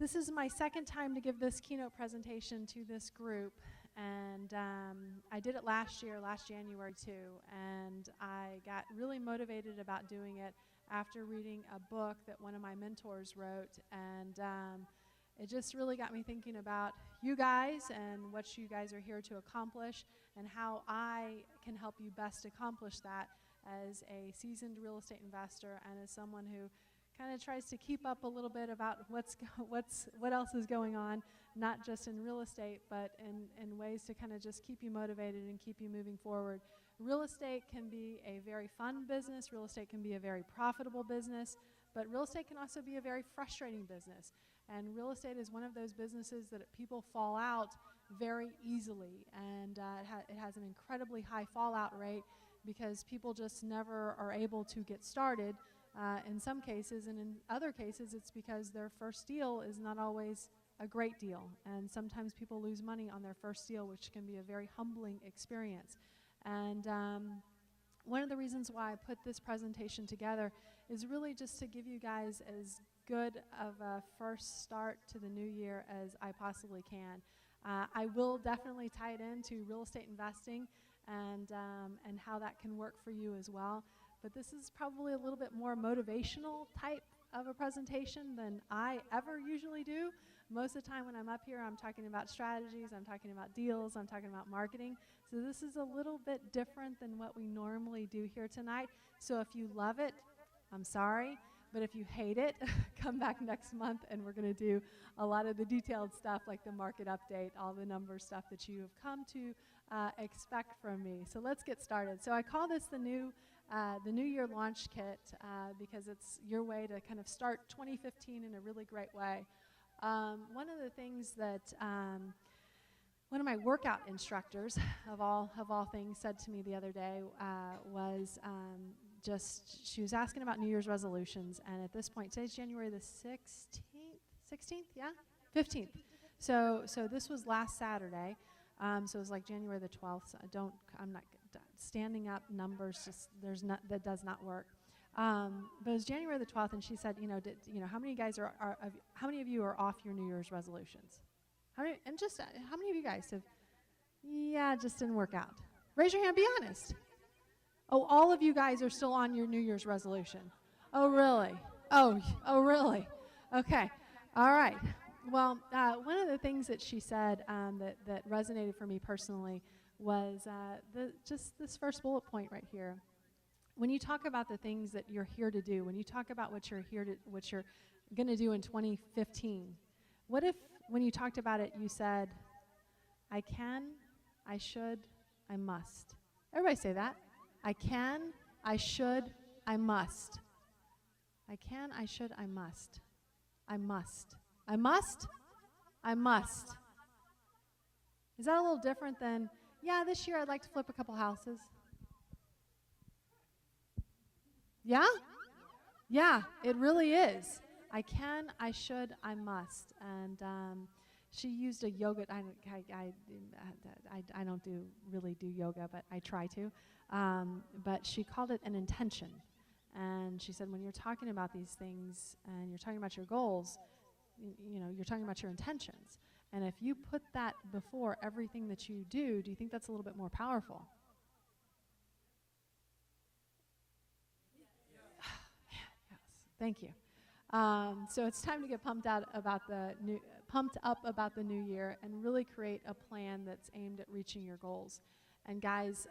This is my second time to give this keynote presentation to this group, and I did it last January too, and I got really motivated about doing it after reading a book that one of my mentors wrote, and it just really got me thinking about you guys and what you guys are here to accomplish and how I can help you best accomplish that as a seasoned real estate investor and as someone who kind of tries to keep up a little bit about what else is going on, not just in real estate, but in ways to kind of just keep you motivated and keep you moving forward. Real estate can be a very fun business. Real estate can be a very profitable business, but real estate can also be a very frustrating business. And real estate is one of those businesses that people fall out very easily, and it has an incredibly high fallout rate because people just never are able to get started. In some cases, and in other cases, it's because their first deal is not always a great deal. And sometimes people lose money on their first deal, which can be a very humbling experience. And one of the reasons why I put this presentation together is really just to give you guys as good of a first start to the new year as I possibly can. I will definitely tie it into real estate investing and how that can work for you as well. But this is probably a little bit more motivational type of a presentation than I ever usually do. Most of the time when I'm up here, I'm talking about strategies, I'm talking about deals, I'm talking about marketing. So this is a little bit different than what we normally do here tonight. So if you love it, I'm sorry. But if you hate it, come back next month and we're going to do a lot of the detailed stuff like the market update, all the number stuff that you have come to expect from me. So let's get started. So I call this the New Year Launch Kit because it's your way to kind of start 2015 in a really great way. One of the things that one of my workout instructors, of all things, said to me the other day was she was asking about New Year's resolutions, and at this point, today's January the 16th, yeah? 15th. So this was last Saturday, so it was like January the 12th. So I'm not standing up numbers, that does not work. But it was January the 12th, and she said, how many guys how many of you are off your New Year's resolutions? How many of you guys have, it just didn't work out? Raise your hand, be honest. Oh, all of you guys are still on your New Year's resolution. Oh, really? Oh, really? Okay. All right. Well, one of the things that she said that resonated for me personally was just this first bullet point right here. When you talk about the things that you're here to do, when you talk about what you're going to do in 2015, what if when you talked about it you said, I can, I should, I must? Everybody say that. I can, I should, I must. I can, I should, I must. I must. I must? I must. Is that a little different than, yeah, this year I'd like to flip a couple houses? Yeah? Yeah, it really is. I can, I should, I must. And she used a yoga. I don't really do yoga, but I try to. But she called it an intention. And she said, when you're talking about these things and you're talking about your goals, you're talking about your intentions. And if you put that before everything that you do you think that's a little bit more powerful? Yes. Thank you. So it's time to get pumped up about the new year and really create a plan that's aimed at reaching your goals. And guys,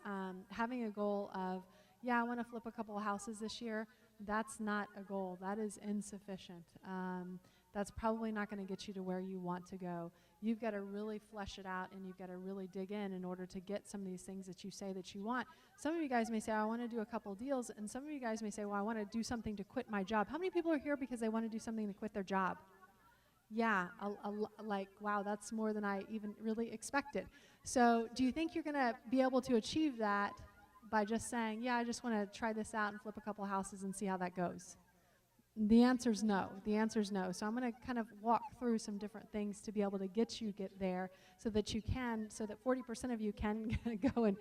having a goal of, I want to flip a couple of houses this year, that's not a goal. That is insufficient. That's probably not going to get you to where you want to go. You've got to really flesh it out, and you've got to really dig in order to get some of these things that you say that you want. Some of you guys may say, I want to do a couple deals, and some of you guys may say, well, I want to do something to quit my job. How many people are here because they want to do something to quit their job? Yeah, like, wow, that's more than I even really expected. So do you think you're going to be able to achieve that by just saying, I just want to try this out and flip a couple houses and see how that goes? The answer's no. The answer's no. So I'm going to kind of walk through some different things to be able to get there so that you can, so that 40% of you can go and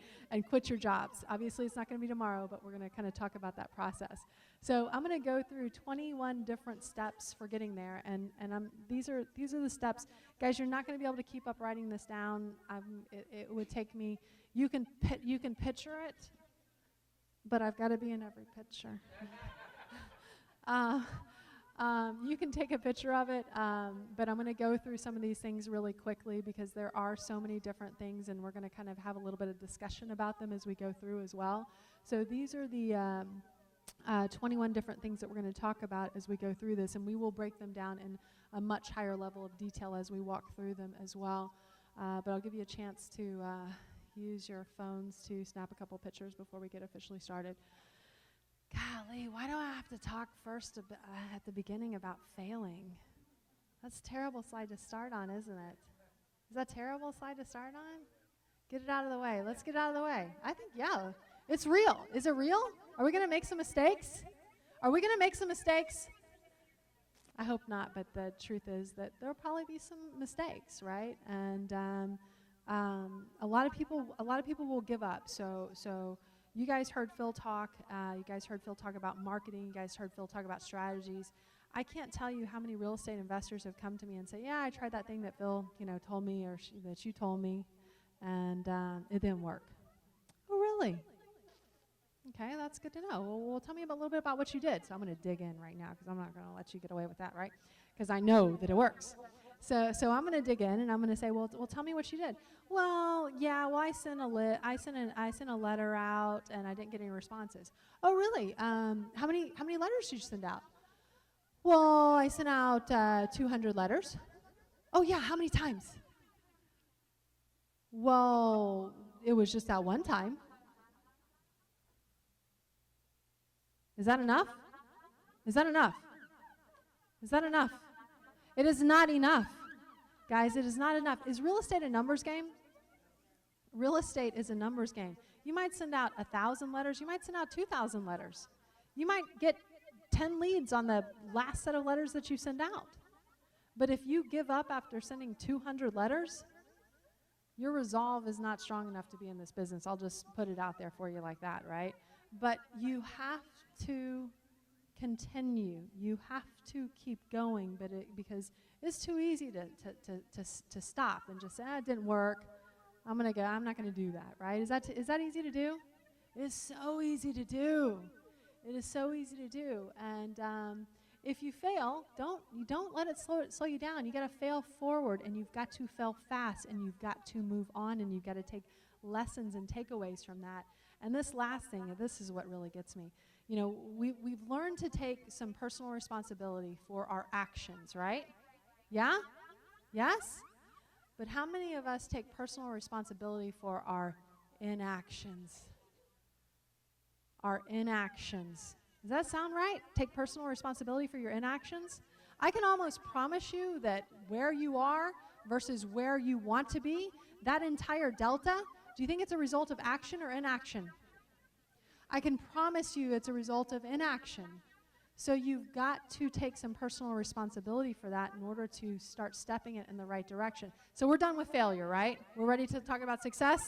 quit your jobs. Obviously, it's not going to be tomorrow, but we're going to kind of talk about that process. So I'm going to go through 21 different steps for getting there, and these are the steps. Guys, you're not going to be able to keep up writing this down. It would take me, you can picture it, but I've got to be in every picture. You can take a picture of it, but I'm going to go through some of these things really quickly because there are so many different things, and we're going to kind of have a little bit of discussion about them as we go through as well. So these are the 21 different things that we're going to talk about as we go through this, and we will break them down in a much higher level of detail as we walk through them as well. But I'll give you a chance to use your phones to snap a couple pictures before we get officially started. Golly, why do I have to talk first at the beginning about failing? That's a terrible slide to start on, isn't it? Is that a terrible slide to start on? Get it out of the way. Let's get it out of the way. I think, yeah, it's real. Is it real? Are we going to make some mistakes? Are we going to make some mistakes? I hope not, but the truth is that there'll probably be some mistakes, right? And a lot of people will give up. So you guys heard Phil talk. You guys heard Phil talk about marketing. You guys heard Phil talk about strategies. I can't tell you how many real estate investors have come to me and say, "Yeah, I tried that thing that Phil, told me, or that you told me, and it didn't work." Oh, really? Okay, that's good to know. Well, tell me a little bit about what you did. So I'm going to dig in right now because I'm not going to let you get away with that, right? Because I know that it works. So I'm going to dig in and I'm going to say, well, tell me what you did. Well, yeah, I sent a letter out and I didn't get any responses. Oh, really? How many letters did you send out? Well, I sent out 200 letters. Oh, yeah, how many times? Well, it was just that one time. Is that enough? Is that enough? Is that enough? It is not enough. Guys, it is not enough. Is real estate a numbers game? Real estate is a numbers game. You might send out 1,000 letters. You might send out 2,000 letters. You might get 10 leads on the last set of letters that you send out. But if you give up after sending 200 letters, your resolve is not strong enough to be in this business. I'll just put it out there for you like that, right? But you have to continue. You have to keep going, because it's too easy to stop and just say, it didn't work. I'm not gonna do that, right? Is that easy to do? It is so easy to do. It is so easy to do. And if you fail, don't let it slow you down. You got to fail forward, and you've got to fail fast, and you've got to move on, and you've got to take lessons and takeaways from that. And this last thing, this is what really gets me. We've learned to take some personal responsibility for our actions, right? Yeah? Yes? But how many of us take personal responsibility for our inactions? Our inactions. Does that sound right? Take personal responsibility for your inactions? I can almost promise you that where you are versus where you want to be, that entire delta, do you think it's a result of action or inaction? I can promise you it's a result of inaction. So you've got to take some personal responsibility for that in order to start stepping it in the right direction. So we're done with failure, right? We're ready to talk about success?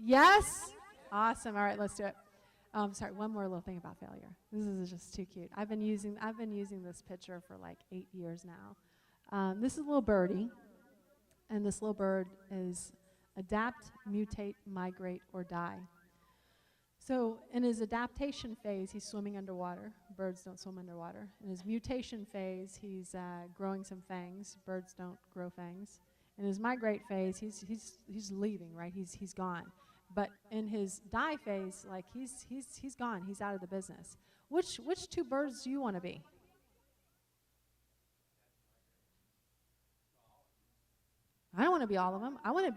Yes? Awesome. All right, let's do it. Sorry, one more little thing about failure. This is just too cute. I've been using this picture for like 8 years now. This is a little birdie, and this little bird is adapt, mutate, migrate, or die. So in his adaptation phase, he's swimming underwater. Birds don't swim underwater. In his mutation phase, he's growing some fangs. Birds don't grow fangs. In his migrate phase, he's leaving, right? He's gone. But in his die phase, like he's gone. He's out of the business. Which two birds do you want to be? I don't want to be all of them. I want to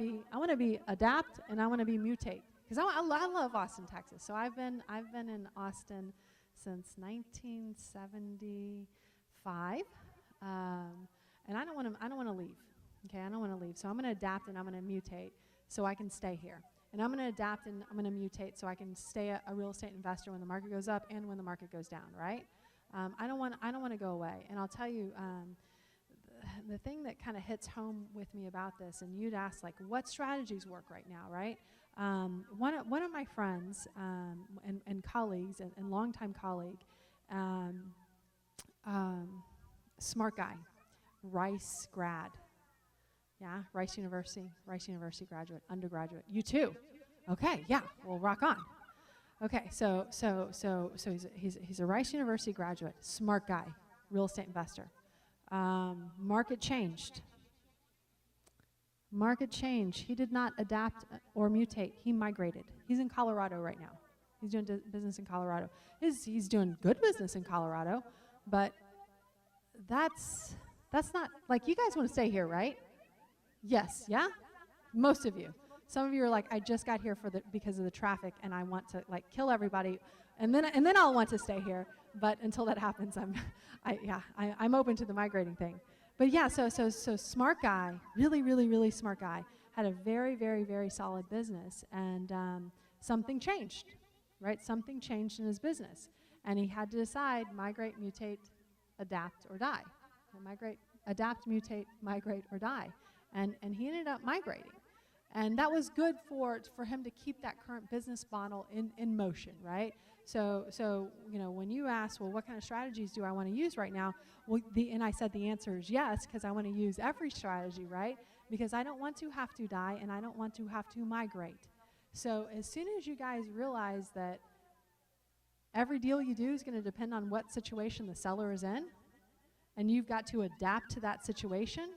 be adapt, and I want to be mutate. Because I love Austin, Texas. So I've been in Austin since 1975, and I don't want to leave. Okay, I don't want to leave. So I'm going to adapt and I'm going to mutate so I can stay here. And I'm going to adapt and I'm going to mutate so I can stay a real estate investor when the market goes up and when the market goes down. Right? I don't want to go away. And I'll tell you, the thing that kind of hits home with me about this, and you'd ask, like, what strategies work right now, right? One of my friends and colleagues and longtime colleague, smart guy, Rice grad. Yeah, Rice University graduate, undergraduate. You too? Okay, yeah, well, rock on. Okay, so he's a Rice University graduate, smart guy, real estate investor. Market changed. Market changed. He did not adapt or mutate. He migrated. He's in Colorado right now. He's doing business in Colorado. He's doing good business in Colorado, but that's not, like, you guys want to stay here, right? Yes, yeah? Most of you. Some of you are like, I just got here because of the traffic, and I want to, like, kill everybody, and then I'll want to stay here. But until that happens, I'm open to the migrating thing. But yeah, so smart guy, really smart guy, had a very solid business, and something changed, right? Something changed in his business, and he had to decide: migrate, mutate, adapt, or die. Migrate, adapt, mutate, migrate, or die. And he ended up migrating. And that was good for him to keep that current business model in motion, right? So you know, when you ask, well, what kind of strategies do I want to use right now? Well, and I said the answer is yes, because I want to use every strategy, right? Because I don't want to have to die, and I don't want to have to migrate. So as soon as you guys realize that every deal you do is going to depend on what situation the seller is in, and you've got to adapt to that situation,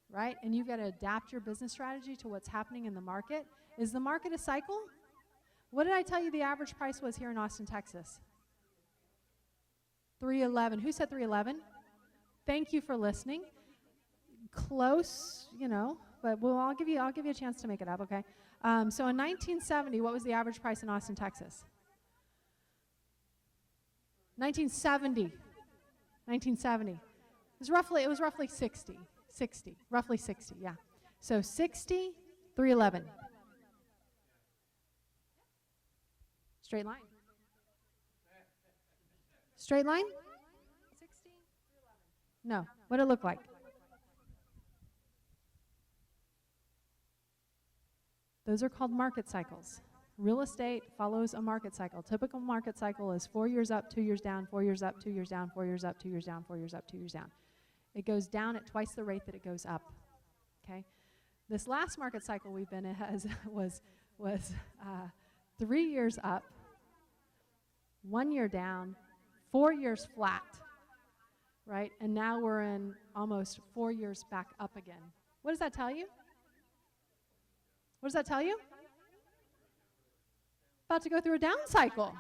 right? And you've got to adapt your business strategy to what's happening in the market. Is the market a cycle? What did I tell you the average price was here in Austin, Texas? 311. Who said 311? Thank you for listening. Close, you know, but I'll give you a chance to make it up, okay? So in 1970, what was the average price in Austin, Texas? 1970. 1970. It was roughly 60, roughly 60, yeah. So 60, 311. Straight line. Straight line? 60, 311. No, what'd it look like? Those are called market cycles. Real estate follows a market cycle. Typical market cycle is 4 years up, 2 years down, 4 years up, 2 years down, 4 years up, 2 years down, 4 years up, 2 years down. It goes down at twice the rate that it goes up. Okay. This last market cycle we've been in was 3 years up, 1 year down, 4 years flat, right? And now we're in almost 4 years back up again. What does that tell you? What does that tell you? About to go through a down cycle,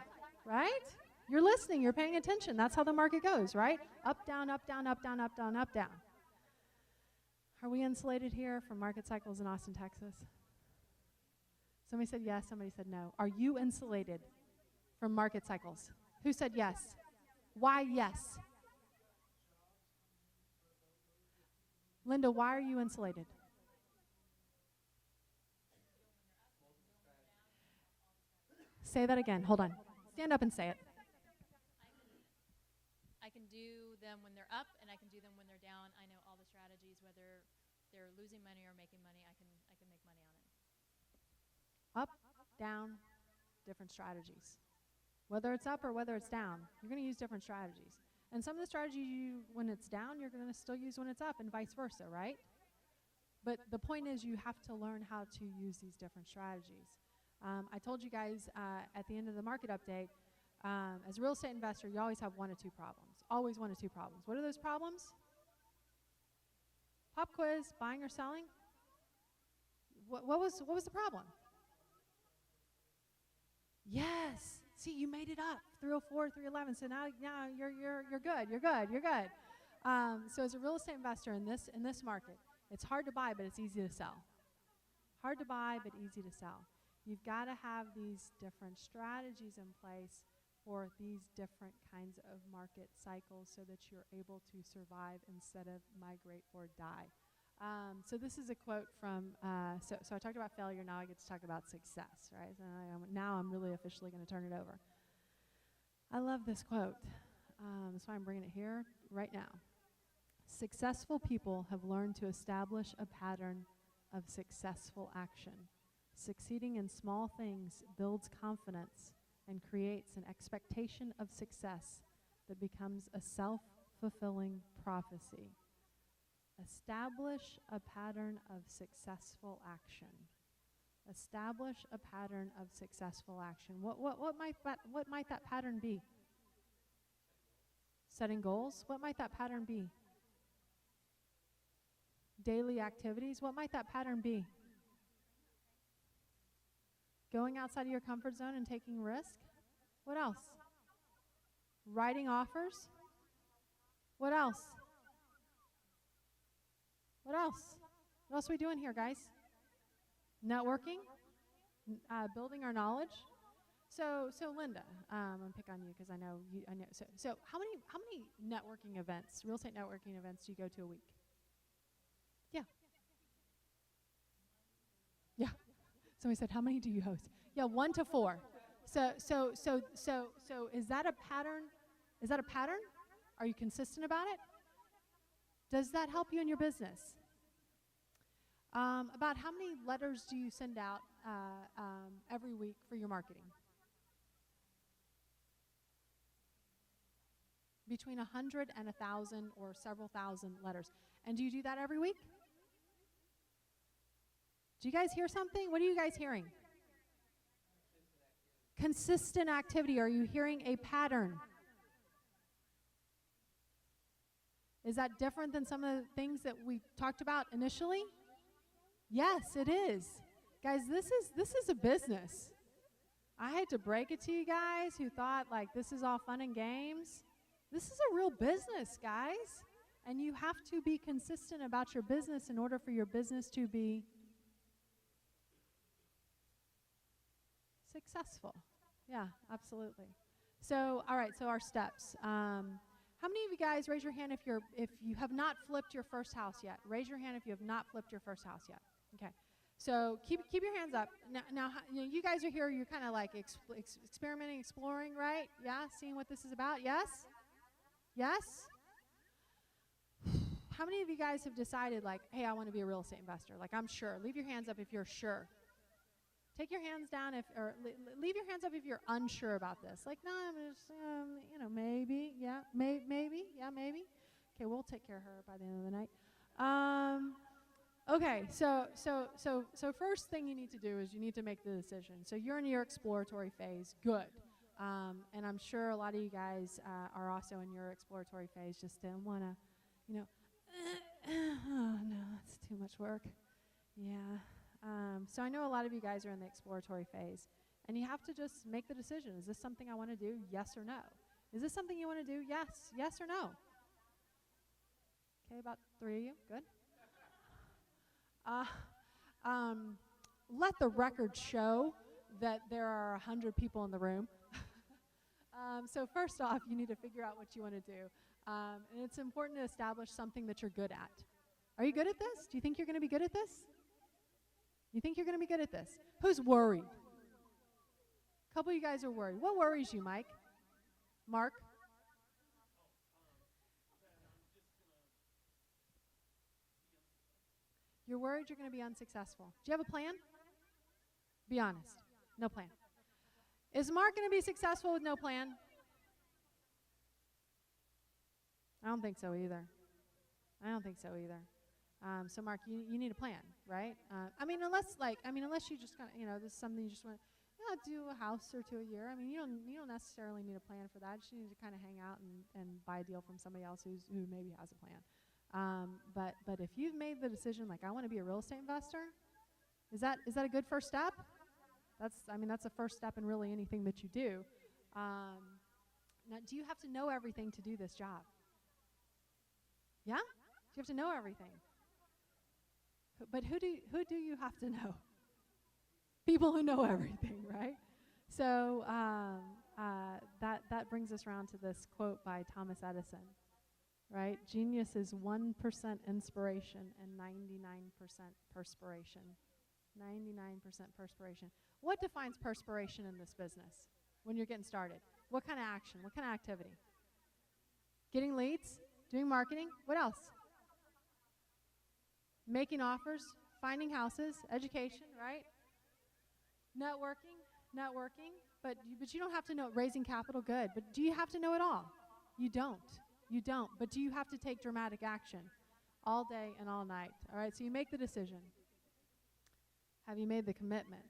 right? You're listening, you're paying attention. That's how the market goes, right? Up, down, up, down, up, down, up, down, up, down. Are we insulated here from market cycles in Austin, Texas? Somebody said yes, somebody said no. Are you insulated from market cycles? Who said yes? Why yes? Linda, why are you insulated? Say that again. Hold on. Stand up and say it. I can do them when they're up, and I can do them when they're down. I know all the strategies, whether they're losing money or making money. I can make money on it. Up, down, different strategies. Whether it's up or whether it's down, you're going to use different strategies. And some of the strategies when it's down, you're going to still use when it's up, and vice versa, right? But the point is, you have to learn how to use these different strategies. I told you guys at the end of the market update, as a real estate investor, you always have 1 or 2 problems. Always 1 or 2 problems. What are those problems? Pop quiz, buying or selling? What was the problem? Yes. See, you made it up. 304, 311. So now you're good. So as a real estate investor in this market, it's hard to buy, but it's easy to sell. Hard to buy, but easy to sell. You've got to have these different strategies in place for these different kinds of market cycles so that you're able to survive instead of migrate or die. So this is a quote from, so I talked about failure, now I get to talk about success, right? So now I'm really officially going to turn it over. I love this quote. That's why I'm bringing it here right now. Successful people have learned to establish a pattern of successful action. Succeeding in small things builds confidence and creates an expectation of success that becomes a self-fulfilling prophecy. Establish a pattern of successful action. Establish a pattern of successful action. What might that pattern be? Setting goals. What might that pattern be? Daily activities. What might that pattern be? Going outside of your comfort zone and taking risk. What else? Writing offers. What else? What else? What else are we doing here, guys? Networking, building our knowledge. So Linda, I'm gonna pick on you because I know you. I know. So how many networking events, real estate networking events, do you go to a week? Yeah. Yeah. Somebody said, how many do you host? Yeah, 1 to 4. So is that a pattern? Is that a pattern? Are you consistent about it? Does that help you in your business? About how many letters do you send out every week for your marketing? Between 100 and 1,000 or several thousand letters. And do you do that every week? Do you guys hear something? What are you guys hearing? Consistent activity. Are you hearing a pattern? Is that different than some of the things that we talked about initially? Yes, it is. Guys, this is a business. I hate to break it to you guys who thought like this is all fun and games. This is a real business, guys. And you have to be consistent about your business in order for your business to be successful. Yeah, absolutely. So, all right, so our steps. How many of you guys, raise your hand if you have not flipped your first house yet? Raise your hand if you have not flipped your first house yet. Okay. So keep your hands up. Now you guys are here, you're kind of like experimenting, exploring, right? Yeah, seeing what this is about. Yes? Yes? How many of you guys have decided like, hey, I want to be a real estate investor? Like, I'm sure. Leave your hands up if you're sure. Take your hands down leave your hands up if you're unsure about this. Like, no, I'm just, maybe, yeah, maybe, yeah, maybe. Okay, we'll take care of her by the end of the night. Okay, so first thing you need to do is you need to make the decision. So you're in your exploratory phase. Good. And I'm sure a lot of you guys are also in your exploratory phase. Just don't want to, oh no, it's too much work. Yeah. So I know a lot of you guys are in the exploratory phase, and you have to just make the decision. Is this something I want to do? Yes or no? Is this something you want to do? Yes. Yes or no? Okay, about 3 of you. Good. Let the record show that there are 100 people in the room. So first off, you need to figure out what you want to do. And it's important to establish something that you're good at. Are you good at this? Do you think you're going to be good at this? You think you're going to be good at this? Who's worried? A couple of you guys are worried. What worries you, Mike? Mark? You're worried you're going to be unsuccessful. Do you have a plan? Be honest. No plan. Is Mark going to be successful with no plan? I don't think so either. So Mark, you need a plan, right? Unless you just kind of, this is something you just want to do a house or two a year. I mean, you don't necessarily need a plan for that. You just need to kind of hang out and buy a deal from somebody else who maybe has a plan. But if you've made the decision, like I want to be a real estate investor, is that a good first step? That's a first step in really anything that you do. Now, do you have to know everything to do this job? Yeah? Do you have to know everything? But who do you have to know? People who know everything, right? So that brings us around to this quote by Thomas Edison, right? Genius is 1% inspiration and 99% perspiration. 99% perspiration. What defines perspiration in this business when you're getting started? What kind of action? What kind of activity? Getting leads, doing marketing. What else? Making offers, finding houses, education, right? Networking. But you don't have to know raising capital, good. But do you have to know it all? You don't. You don't. But do you have to take dramatic action all day and all night? All right, so you make the decision. Have you made the commitment?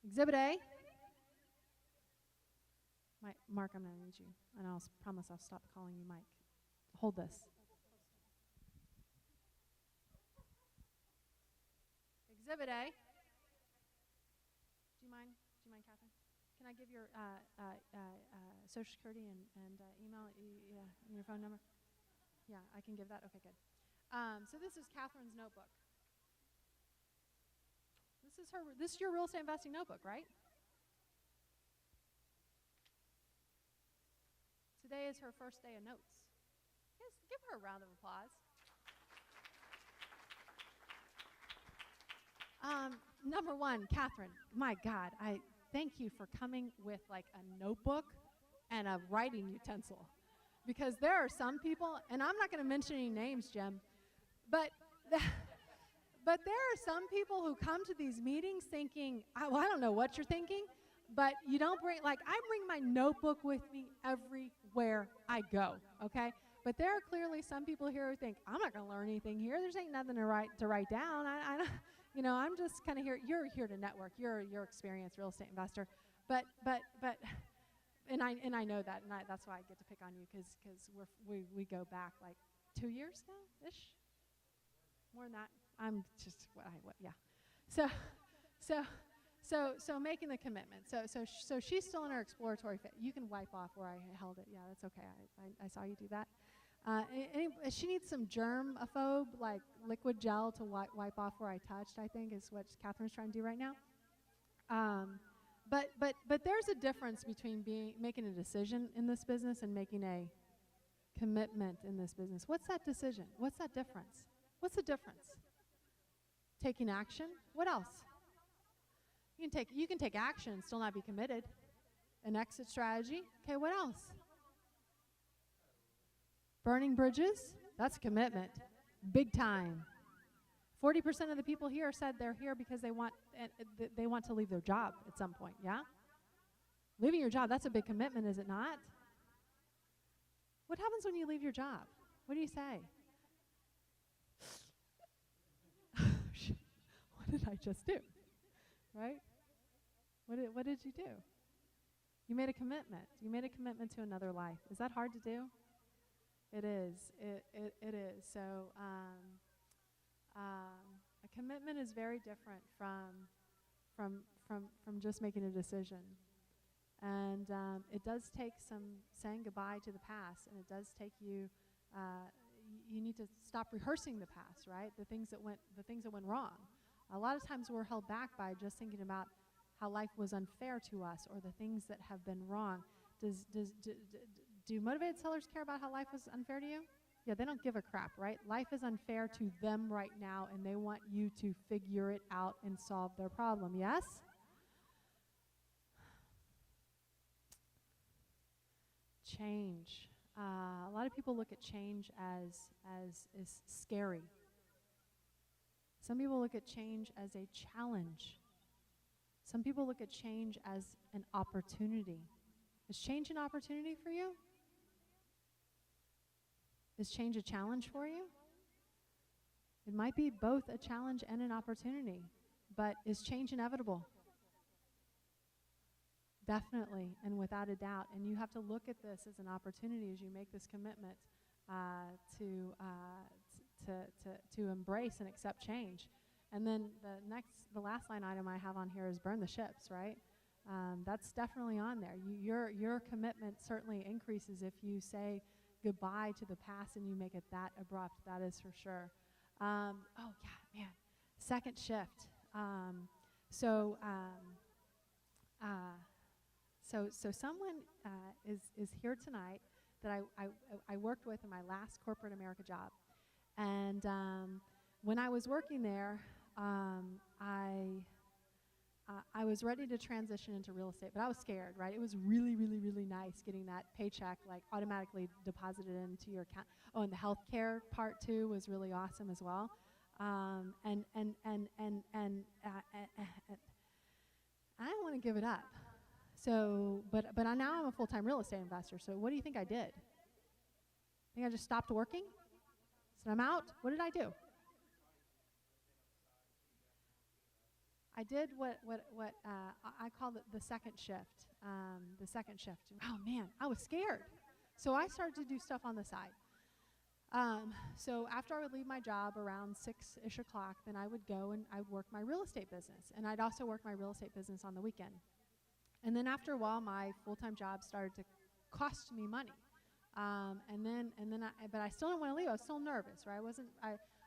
Exhibit A. Mark, I'm going to need you. And I'll promise I'll stop calling you Mike. Hold this. Exhibit A. Do you mind, Catherine? Can I give your Social Security and email, and your phone number? Yeah, I can give that. Okay, good. So this is Catherine's notebook. This is your real estate investing notebook, right? Today is her first day of notes. Yes, give her a round of applause. Number one, Catherine, my God, I thank you for coming with like a notebook and a writing utensil. Because there are some people, and I'm not going to mention any names, Jim, but but there are some people who come to these meetings thinking, I don't know what you're thinking, but you don't bring, like I bring my notebook with me everywhere I go, okay? But there are clearly some people here who think, I'm not going to learn anything here. There's ain't nothing to write down. I'm just kind of here. You're here to network. You're experienced real estate investor. But and I know that, and that's why I get to pick on you because we go back like 2 years now ish, more than that. I'm just yeah. So making the commitment. So she's still in her exploratory phase. You can wipe off where I held it. Yeah, that's okay. I saw you do that. She needs some germaphobe, like liquid gel to wipe off where I touched, I think is what Catherine's trying to do right now. But there's a difference between making a decision in this business and making a commitment in this business. What's that decision? What's that difference? What's the difference? Taking action? What else? You can take action and still not be committed. An exit strategy? Okay, what else? Burning bridges? That's a commitment. Big time. 40% of the people here said they're here because they want to leave their job at some point, yeah? Leaving your job, that's a big commitment, is it not? What happens when you leave your job? What do you say? What did I just do? Right? What did you do? You made a commitment. You made a commitment to another life. Is that hard to do? It is. It is. So a commitment is very different from just making a decision. And it does take some saying goodbye to the past, and it does take you. You need to stop rehearsing the past, right? The things that went wrong. A lot of times we're held back by just thinking about how life was unfair to us or the things that have been wrong. Do motivated sellers care about how life was unfair to you? Yeah, they don't give a crap, right? Life is unfair to them right now, and they want you to figure it out and solve their problem, yes? Change. A lot of people look at change as scary. Some people look at change as a challenge. Some people look at change as an opportunity. Is change an opportunity for you? Is change a challenge for you? It might be both a challenge and an opportunity, but is change inevitable? Definitely, and without a doubt. And you have to look at this as an opportunity as you make this commitment to embrace and accept change. And then the last line item I have on here is burn the ships, right? That's definitely on there. Your commitment certainly increases if you say goodbye to the past and you make it that abrupt. That is for sure. Second shift. So someone is here tonight that I worked with in my last corporate America job. And when I was working there, I was ready to transition into real estate, but I was scared, right? It was really, really, really nice getting that paycheck like automatically deposited into your account. Oh, and the healthcare part too was really awesome as well. And I didn't want to give it up. So, but now I'm a full-time real estate investor. So what do you think I did? I think I just stopped working? So I'm out. What did I do? I did what I call it the second shift. The second shift. Oh man, I was scared. So I started to do stuff on the side. So after I would leave my job around 6-ish o'clock, then I would go and I would work my real estate business. And I'd also work my real estate business on the weekend. And then after a while, my full-time job started to cost me money. But I still didn't want to leave. I was still nervous, right?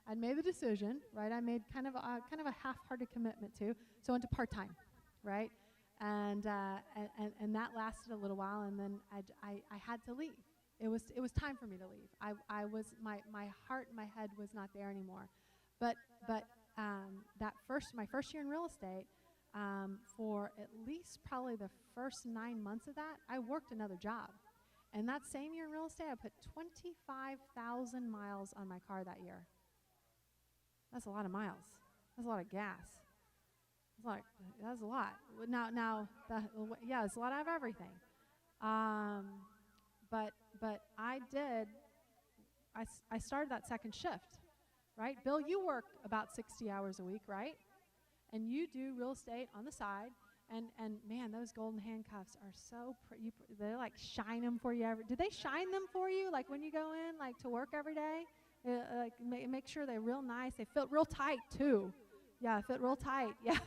I'd made the decision, right? I made kind of a half-hearted commitment to. So I went to part-time, right? And that lasted a little while, and then I had to leave. It was time for me to leave. My heart and my head was not there anymore. But my first year in real estate, for at least probably the first 9 months of that, I worked another job. And that same year in real estate, I put 25,000 miles on my car that year. That's a lot of miles. That's a lot of gas. That's a lot. Yeah, it's a lot of everything. But I started that second shift, right? Bill, you work about 60 hours a week, right? And you do real estate on the side. And man, those golden handcuffs are so pretty. They like shine them for you. Do they shine them for you? Like when you go in, like to work every day? Like make sure they're real nice. They fit real tight too. Yeah, fit real tight. Yeah.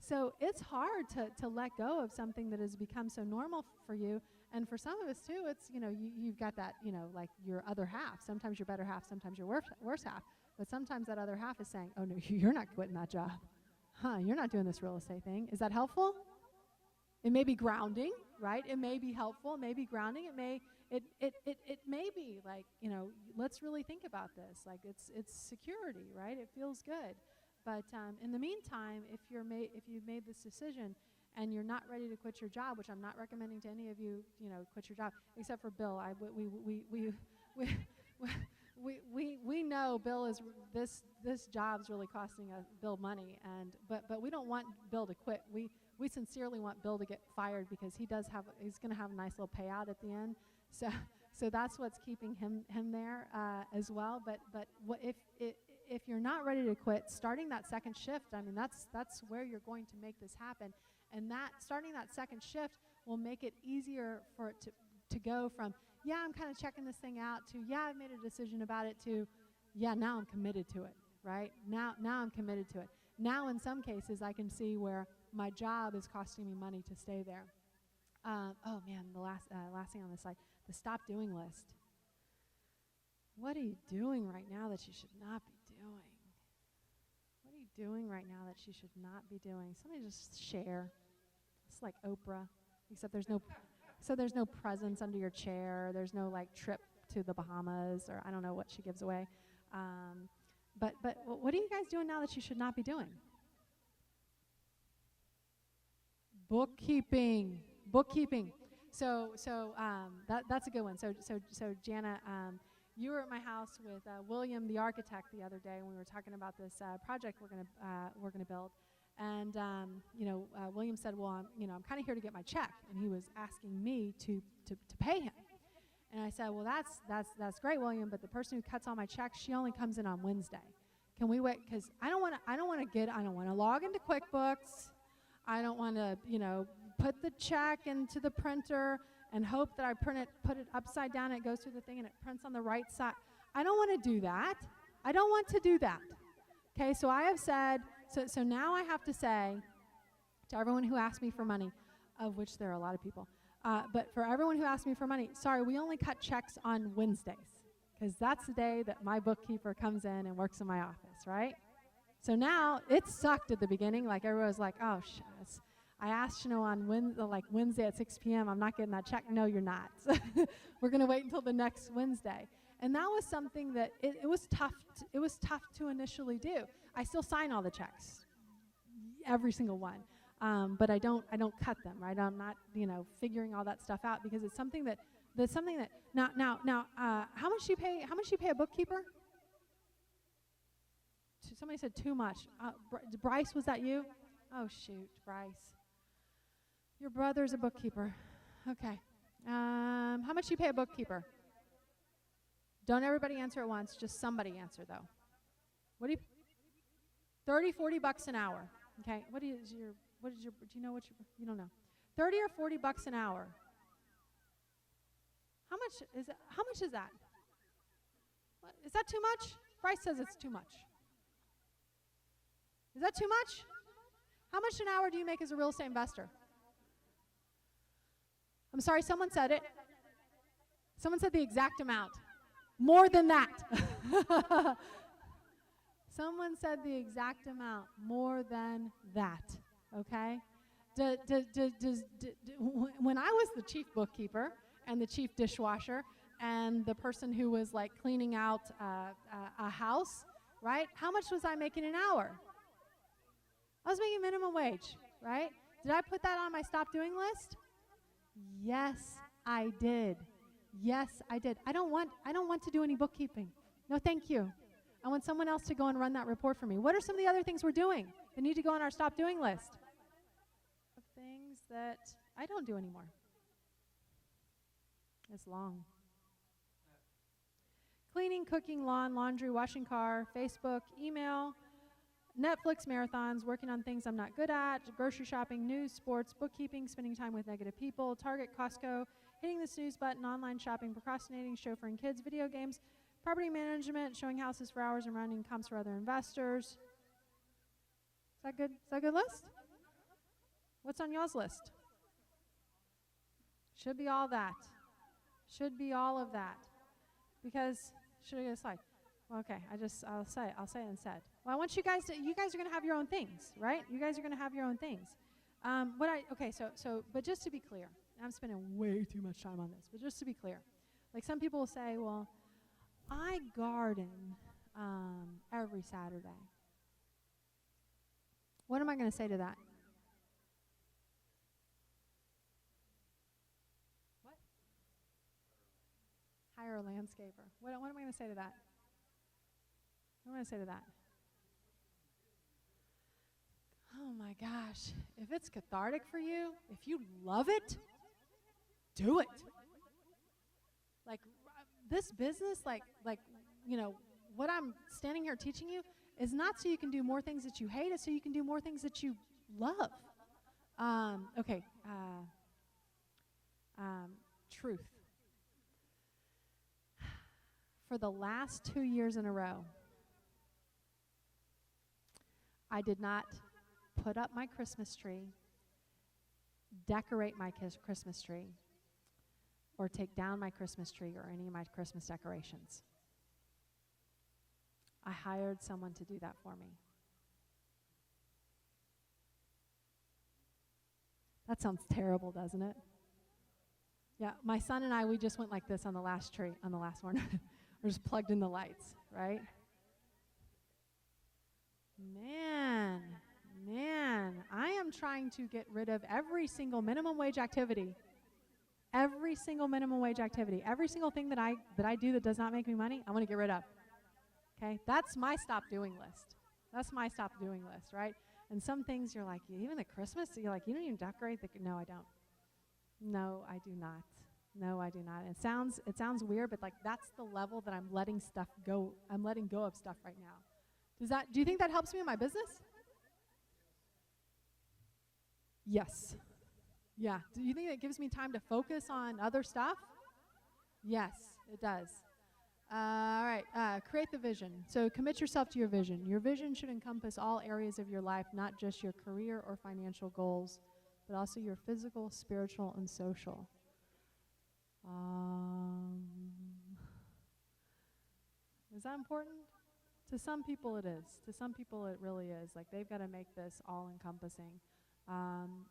So it's hard to let go of something that has become so normal for you. And for some of us too, it's, you've got that, like your other half. Sometimes your better half, sometimes your worse half. But sometimes that other half is saying, oh no, you're not quitting that job. You're not doing this real estate thing. Is that helpful? It may be grounding, right? It may be helpful. It may be grounding. It may be like, let's really think about this. Like it's security, right? It feels good. But in the meantime, if you've made this decision and you're not ready to quit your job, which I'm not recommending to any of you, quit your job, except for Bill. We know Bill is this job's really costing Bill money, but we don't want Bill to quit. We sincerely want Bill to get fired because he's going to have a nice little payout at the end. So that's what's keeping him there as well. But if you're not ready to quit, starting that second shift, I mean that's where you're going to make this happen, and starting that second shift will make it easier for it to go from, yeah, I'm kind of checking this thing out, to, yeah, I've made a decision about it, to, yeah, now I'm committed to it, right? Now I'm committed to it. Now in some cases I can see where my job is costing me money to stay there. Oh man, the last thing on this slide, the stop doing list. What are you doing right now that you should not be doing? What are you doing right now that you should not be doing? Somebody just share. It's like Oprah, except there's no presents under your chair. There's no like trip to the Bahamas, or I don't know what she gives away. But what are you guys doing now that you should not be doing? Bookkeeping. So that's a good one. So Jana, you were at my house with William, the architect, the other day, and we were talking about this project we're gonna build. And William said, "Well, I'm kind of here to get my check," and he was asking me to pay him. And I said, "Well, that's great, William, but the person who cuts all my checks, she only comes in on Wednesday. Can we wait? Because I don't want to log into QuickBooks. I don't want to put the check into the printer and hope that I put it upside down, and it goes through the thing and it prints on the right side. I don't want to do that. I don't want to do that." Okay, so I have said, so now I have to say to everyone who asks me for money, of which there are a lot of people, but for everyone who asks me for money, sorry, we only cut checks on Wednesdays, because that's the day that my bookkeeper comes in and works in my office, right? So now, it sucked at the beginning, like everyone was like, oh, shucks. I asked, on Wednesday at 6 p.m., I'm not getting that check. No, you're not. We're going to wait until the next Wednesday. And that was something that it was tough to initially do. I still sign all the checks. every single one. But I don't cut them, right? I'm not, figuring all that stuff out because it's something that now how much do you pay a bookkeeper? Somebody said too much. Bryce, was that you? Oh shoot, Bryce. Your brother's a bookkeeper. Okay. How much do you pay a bookkeeper? Don't everybody answer at once. Just somebody answer though. What do you? 30, 40 bucks an hour. Okay. Do you know what you don't know? 30 or 40 bucks an hour. How much is that? What, is that too much? Bryce says it's too much. Is that too much? How much an hour do you make as a real estate investor? I'm sorry, someone said it. Someone said the exact amount. More than that. Someone said the exact amount. More than that. Okay? When I was the chief bookkeeper and the chief dishwasher and the person who was like cleaning out a house, right? How much was I making an hour? I was making minimum wage, right? Did I put that on my stop doing list? Yes, I did. Yes, I did. I don't want to do any bookkeeping. No, thank you. I want someone else to go and run that report for me. What are some of the other things we're doing that need to go on our stop doing list? Of things that I don't do anymore. It's long. Cleaning, cooking, lawn, laundry, washing car, Facebook, email, Netflix marathons, working on things I'm not good at, grocery shopping, news, sports, bookkeeping, spending time with negative people, Target, Costco, hitting the snooze button, online shopping, procrastinating, chauffeuring kids, video games, property management, showing houses for hours and running comps for other investors. Is that good? Is that a good list? What's on y'all's list? Should be all that. Should be all of that. Because, should I get a slide? Okay, I'll say it instead. Well, I want you guys are going to have your own things, right? You guys are going to have your own things. But just to be clear, I'm spending way too much time on this, but just to be clear, like some people will say, well, I garden every Saturday. What am I going to say to that? What? Hire a landscaper. What am I going to say to that? What am I going to say to that? Oh my gosh, if it's cathartic for you, if you love it, do it. Like this business, what I'm standing here teaching you is not so you can do more things that you hate, it's so you can do more things that you love. Truth. For the last 2 years in a row, I did not put up my Christmas tree, decorate my Christmas tree, or take down my Christmas tree or any of my Christmas decorations. I hired someone to do that for me. That sounds terrible, doesn't it? Yeah, my son and I, we just went like this on the last one. We're just plugged in the lights, right? Man, I am trying to get rid of every single minimum wage activity. Every single minimum wage activity. Every single thing that I do that does not make me money, I want to get rid of. Okay? That's my stop doing list. That's my stop doing list, right? And some things you're like, even at Christmas, you're like, you don't even decorate the no, I don't. No, I do not. No, I do not. It sounds weird, but like that's the level that I'm letting stuff go. I'm letting go of stuff right now. Do you think that helps me in my business? Yes. Yeah. Do you think that gives me time to focus on other stuff? Yes, it does. All right. Create the vision. So commit yourself to your vision. Your vision should encompass all areas of your life, not just your career or financial goals, but also your physical, spiritual, and social. Is that important? To some people it is. To some people it really is. Like they've got to make this all-encompassing.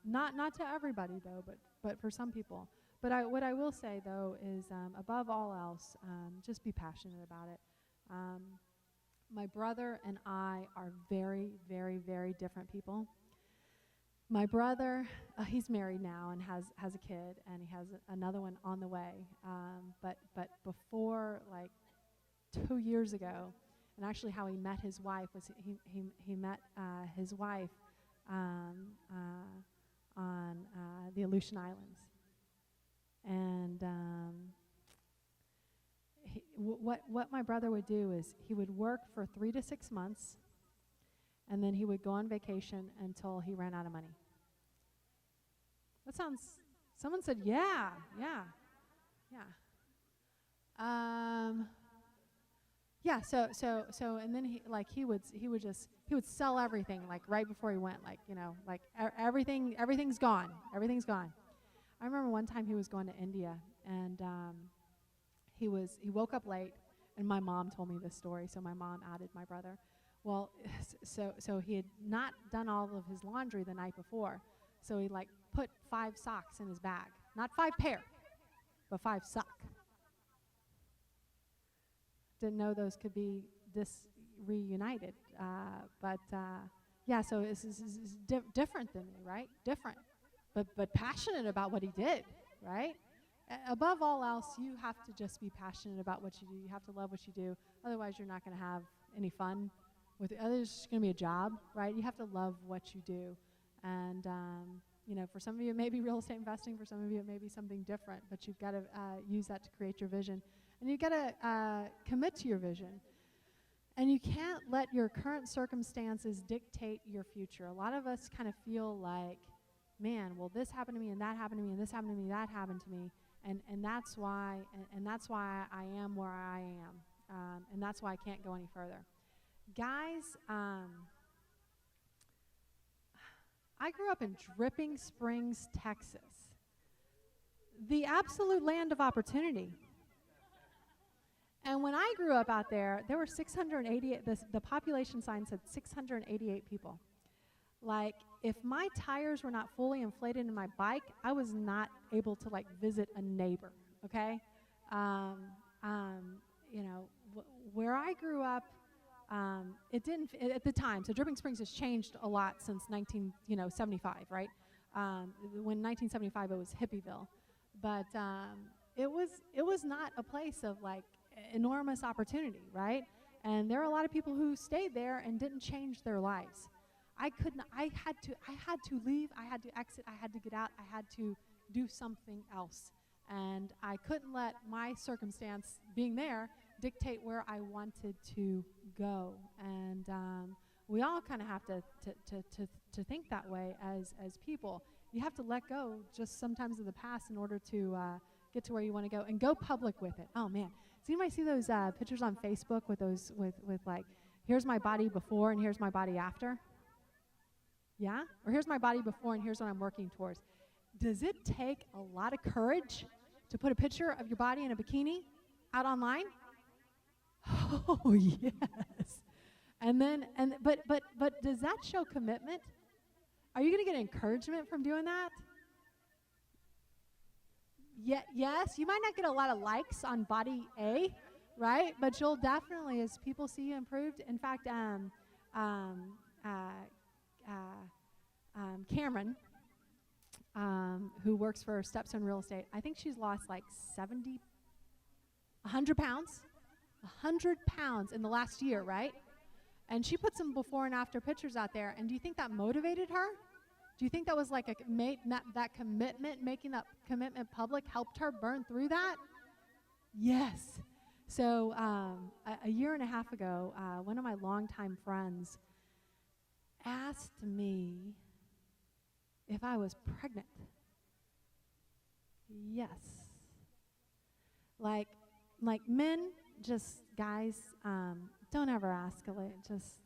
Not to everybody though, but for some people. But what I will say though is, above all else, just be passionate about it. My brother and I are very, very, very different people. My brother, he's married now and has a kid, and he has another one on the way. But before, like 2 years ago, and actually how he met his wife was he met his wife on the Aleutian Islands, and what my brother would do is he would work for 3 to 6 months, and then he would go on vacation until he ran out of money. That sounds, someone said, yeah. Yeah, so, and then he would sell everything, like, right before he went, like, like, everything's gone. I remember one time he was going to India, and he woke up late, and my mom told me this story, so my mom outed my brother. Well, so he had not done all of his laundry the night before, so he, like, put 5 socks in his bag. Not 5 pair, but 5 socks. Didn't know those could be reunited. Yeah, so this is different than me, right? Different. But passionate about what he did, right? Above all else, you have to just be passionate about what you do. You have to love what you do. Otherwise, you're not going to have any fun with it. Otherwise, it's going to be a job, right? You have to love what you do. And, for some of you, it may be real estate investing. For some of you, it may be something different. But you've got to use that to create your vision. And you've got to commit to your vision. And you can't let your current circumstances dictate your future. A lot of us kind of feel like, man, well, this happened to me, and that happened to me, and this happened to me, that happened to me. And that's why I am where I am. And that's why I can't go any further. Guys, I grew up in Dripping Springs, Texas, the absolute land of opportunity. And when I grew up out there were 688, the population sign said 688 people. Like, if my tires were not fully inflated in my bike, I was not able to, like, visit a neighbor, okay? Where I grew up, it didn't, at the time, so Dripping Springs has changed a lot since 1975, right? When 1975, it was Hippieville. But it was not a place of, like, enormous opportunity, right? And there are a lot of people who stayed there and didn't change their lives. I had to leave, I had to exit, I had to get out, I had to do something else. And I couldn't let my circumstance being there dictate where I wanted to go. And we all kind of have to think that way as people. You have to let go just sometimes of the past in order to get to where you want to go, and go public with it. Oh man, does anybody see those pictures on Facebook with those with like, here's my body before and here's my body after? Yeah? Or here's my body before and here's what I'm working towards. Does it take a lot of courage to put a picture of your body in a bikini out online? Oh yes. But does that show commitment? Are you going to get encouragement from doing that? Yes, you might not get a lot of likes on body A, right? But you'll definitely, as people see you improved. In fact, Cameron, who works for Stepstone Real Estate, I think she's lost like 100 pounds. 100 pounds in the last year, right? And she put some before and after pictures out there. And do you think that motivated her? Do you think that was like that commitment, making that commitment public, helped her burn through that? Yes. So a year and a half ago, one of my longtime friends asked me if I was pregnant. Yes. Like men, just guys, don't ever ask. Just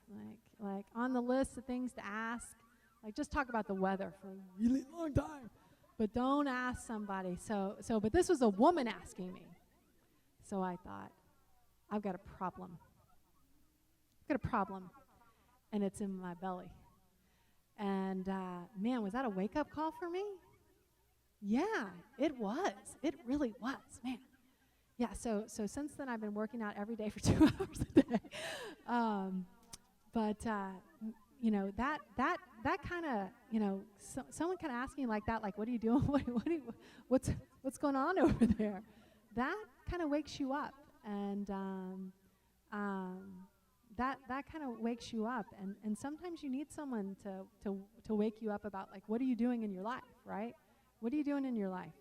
like on the list of things to ask, like, just talk about the weather for a really long time, but don't ask somebody. But this was a woman asking me. So I thought, I've got a problem. And it's in my belly. And man, was that a wake-up call for me? Yeah, it was. It really was, man. Yeah, so since then I've been working out every day for 2 hours a day. that kind of, someone kind of asking you like that, like, what are you doing? What's going on over there? That kind of wakes you up, and that kind of wakes you up, and sometimes you need someone to wake you up about, like, what are you doing in your life, right? What are you doing in your life?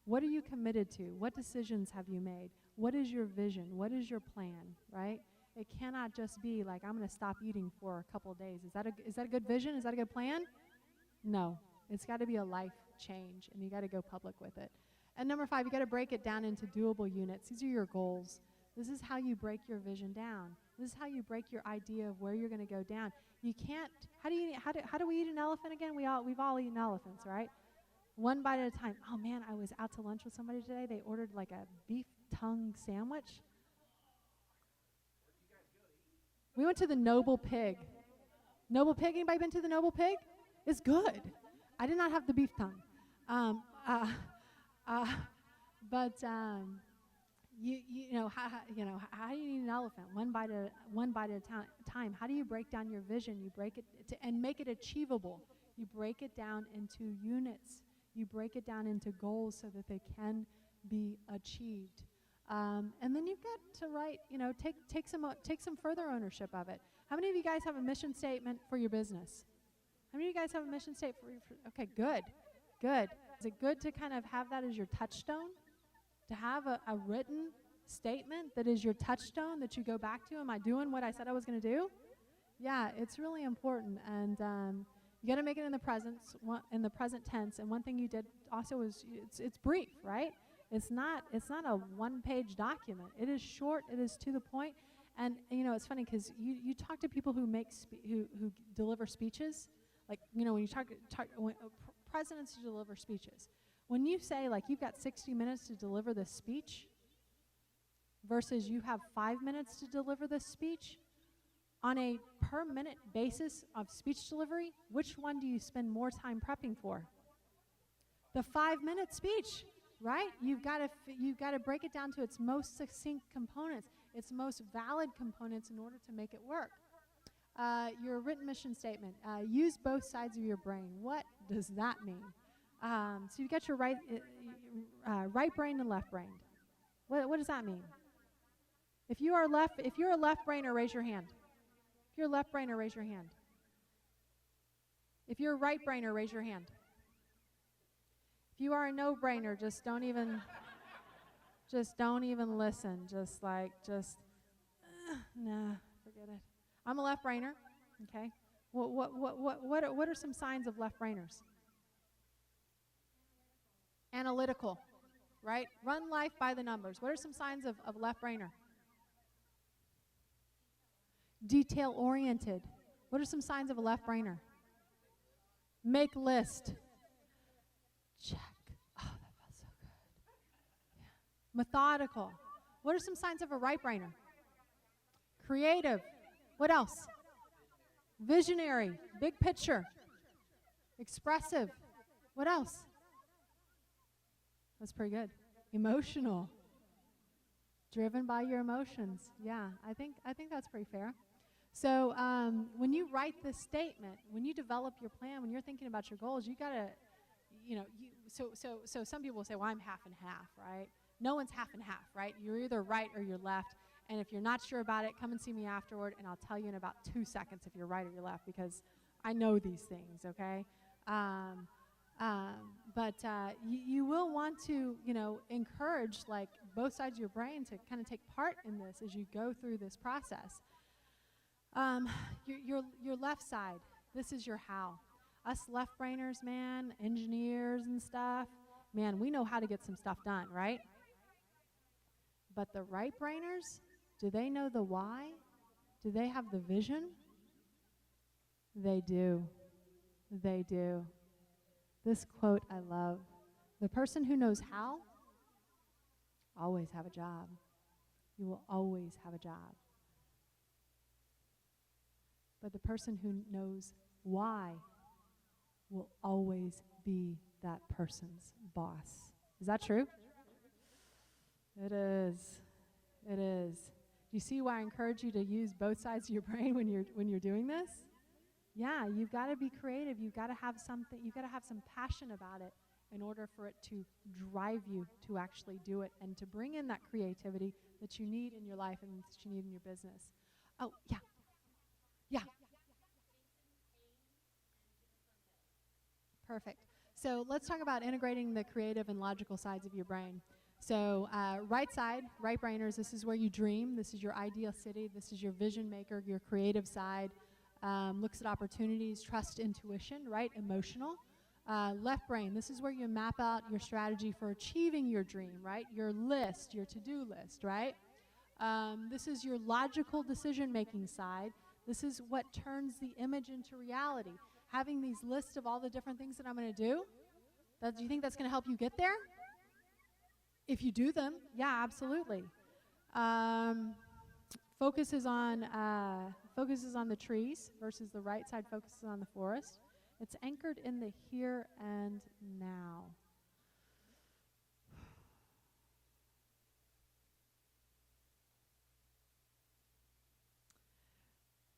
What are you committed to? What decisions have you made? What is your vision? What is your plan, right? It cannot just be like, I'm going to stop eating for a couple of days. Is that a good vision? Is that a good plan? No. It's got to be a life change, and you got to go public with it. And number 5, you got to break it down into doable units. These are your goals. This is how you break your vision down. This is how you break your idea of where you're going to go down. You can't. How do we eat an elephant again? We've all eaten elephants, right? One bite at a time. Oh man, I was out to lunch with somebody today. They ordered like a beef tongue sandwich. We went to the Noble Pig. Noble Pig. Anybody been to the Noble Pig? It's good. I did not have the beef tongue. How do you eat an elephant? One bite at a time. How do you break down your vision? You break it and make it achievable. You break it down into units. You break it down into goals so that they can be achieved. And then you've got to write. Take some further ownership of it. How many of you guys have a mission statement for your business? How many of you guys have a mission statement okay, good. Is it good to kind of have that as your touchstone? To have a written statement that is your touchstone that you go back to? Am I doing what I said I was going to do? Yeah, it's really important. And you got to make it in the present tense. And one thing you did also is it's brief, right? It's not a one-page document. It is short. It is to the point. And it's funny because you talk to people who who deliver speeches. Like, when you talk presidents who deliver speeches. When you say, like, you've got 60 minutes to deliver this speech versus you have 5 minutes to deliver this speech, on a per-minute basis of speech delivery, which one do you spend more time prepping for? The 5-minute speech, right? You've got to break it down to its most succinct components, its most valid components in order to make it work. Your written mission statement. Use both sides of your brain. What does that mean? So you've got your right brain and left brain. What does that mean? If you're a left brainer, raise your hand. If you're a left brainer, raise your hand. If you're a right brainer, raise your hand. If you are a no brainer, just don't even listen. Nah, forget it. I'm a left brainer. Okay. What are some signs of left brainers? Analytical, right? Run life by the numbers. What are some signs of left brainer? Detail-oriented. What are some signs of a left brainer? Make list. Check. Oh, that felt so good. Yeah. Methodical. What are some signs of a right brainer? Creative. What else? Visionary. Big picture. Expressive. What else? That's pretty good. Emotional. Driven by your emotions. Yeah, I think that's pretty fair. So when you write this statement, when you develop your plan, when you're thinking about your goals, you gotta, so some people say, well, I'm half and half, right? No one's half and half, right? You're either right or you're left. And if you're not sure about it, come and see me afterward, and I'll tell you in about 2 seconds if you're right or you're left, because I know these things, okay? But you will want to, encourage, like, both sides of your brain to kind of take part in this as you go through this process. Your left side, this is your how. Us left brainers, man, engineers and stuff, man, we know how to get some stuff done, right? But the right brainers, do they know the why? Do they have the vision? They do. They do. This quote I love. The person who knows how always have a job. You will always have a job. But the person who knows why will always be that person's boss. Is that true? It is. It is. Do you see why I encourage you to use both sides of your brain when you're doing this? Yeah, you've got to be creative. You've got to have something, you've got to have some passion about it in order for it to drive you to actually do it and to bring in that creativity that you need in your life and that you need in your business. Oh, yeah. Yeah. Perfect. So let's talk about integrating the creative and logical sides of your brain. So right side, right brainers, this is where you dream. This is your ideal city. This is your vision maker, your creative side. Looks at opportunities, trust intuition, right? Emotional. Left brain, this is where you map out your strategy for achieving your dream, right? Your list, your to-do list, right? This is your logical decision-making side. This is what turns the image into reality. Having these lists of all the different things that I'm going to do, do you think that's going to help you get there? If you do them, yeah, absolutely. Focuses on the trees versus the right side focuses on the forest. It's anchored in the here and now.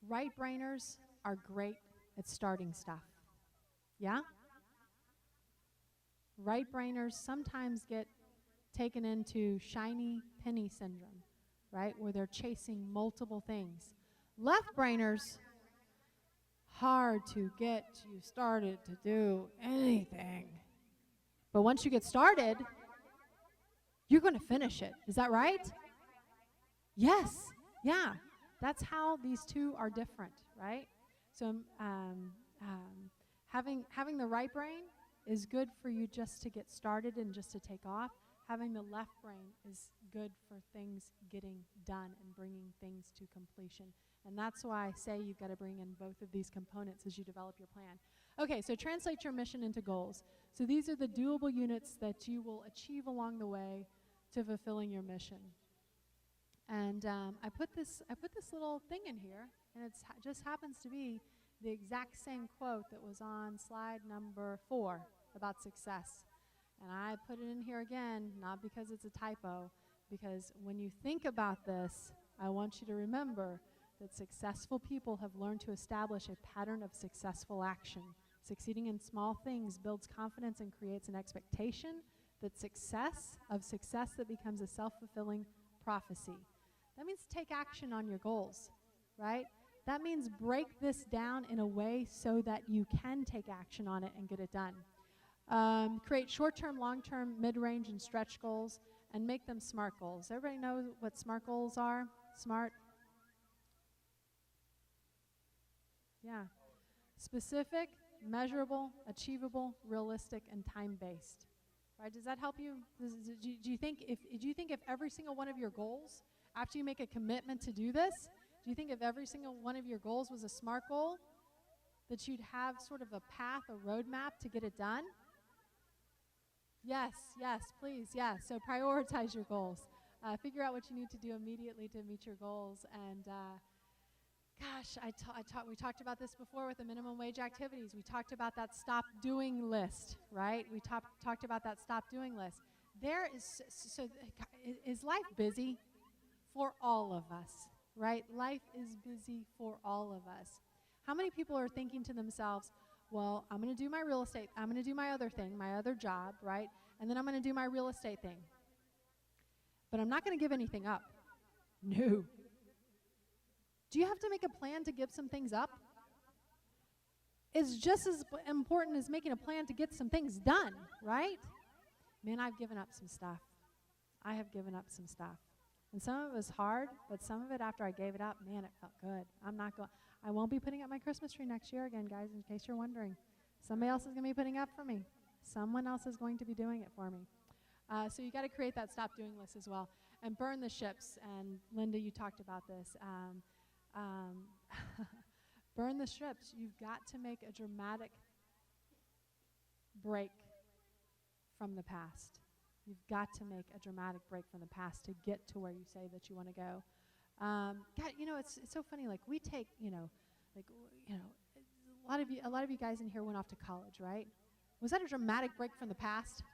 Right brainers are great at starting stuff. Yeah? Right brainers sometimes get taken into shiny penny syndrome, right? Where they're chasing multiple things. Left brainers, hard to get you started to do anything. But once you get started, you're going to finish it. Is that right? Yes. Yeah. That's how these two are different, right? So having the right brain is good for you just to get started and just to take off. Having the left brain is good for things getting done and bringing things to completion. And that's why I say you've got to bring in both of these components as you develop your plan. Okay, so translate your mission into goals. So these are the doable units that you will achieve along the way to fulfilling your mission. And I put this little thing in here, and it just happens to be the exact same quote that was on slide number 4 about success. And I put it in here again, not because it's a typo, because when you think about this, I want you to remember that successful people have learned to establish a pattern of successful action. Succeeding in small things builds confidence and creates an expectation that success that becomes a self-fulfilling prophecy. That means take action on your goals, right? That means break this down in a way so that you can take action on it and get it done. Create short-term, long-term, mid-range, and stretch goals, and make them SMART goals. Everybody know what SMART goals are? SMART? Yeah. Specific, measurable, achievable, realistic, and time-based. Right? Does that help you? Do you think if every single one of your goals, after you make a commitment to do this, do you think if every single one of your goals was a SMART goal, that you'd have sort of a path, a roadmap to get it done? Yes, please, yeah. So prioritize your goals. Figure out what you need to do immediately to meet your goals. And we talked about this before with the minimum wage activities. We talked about that stop doing list, right? We talked about that stop doing list. Is life busy? For all of us, right? Life is busy for all of us. How many people are thinking to themselves, well, I'm going to do my real estate, I'm going to do my other thing, my other job, right? And then I'm going to do my real estate thing. But I'm not going to give anything up. No. Do you have to make a plan to give some things up? It's just as important as making a plan to get some things done, right? Man, I've given up some stuff. I have given up some stuff. And some of it was hard, but some of it after I gave it up, man, it felt good. I won't be putting up my Christmas tree next year again, guys, in case you're wondering. Somebody else is going to be putting up for me. Someone else is going to be doing it for me. So you got to create that stop doing list as well. And burn the ships. And Linda, you talked about this. Burn the ships. You've got to make a dramatic break from the past. You've got to make a dramatic break from the past to get to where you say that you want to go. God, it's so funny. Like we take, a lot of you guys in here went off to college, right? Was that a dramatic break from the past?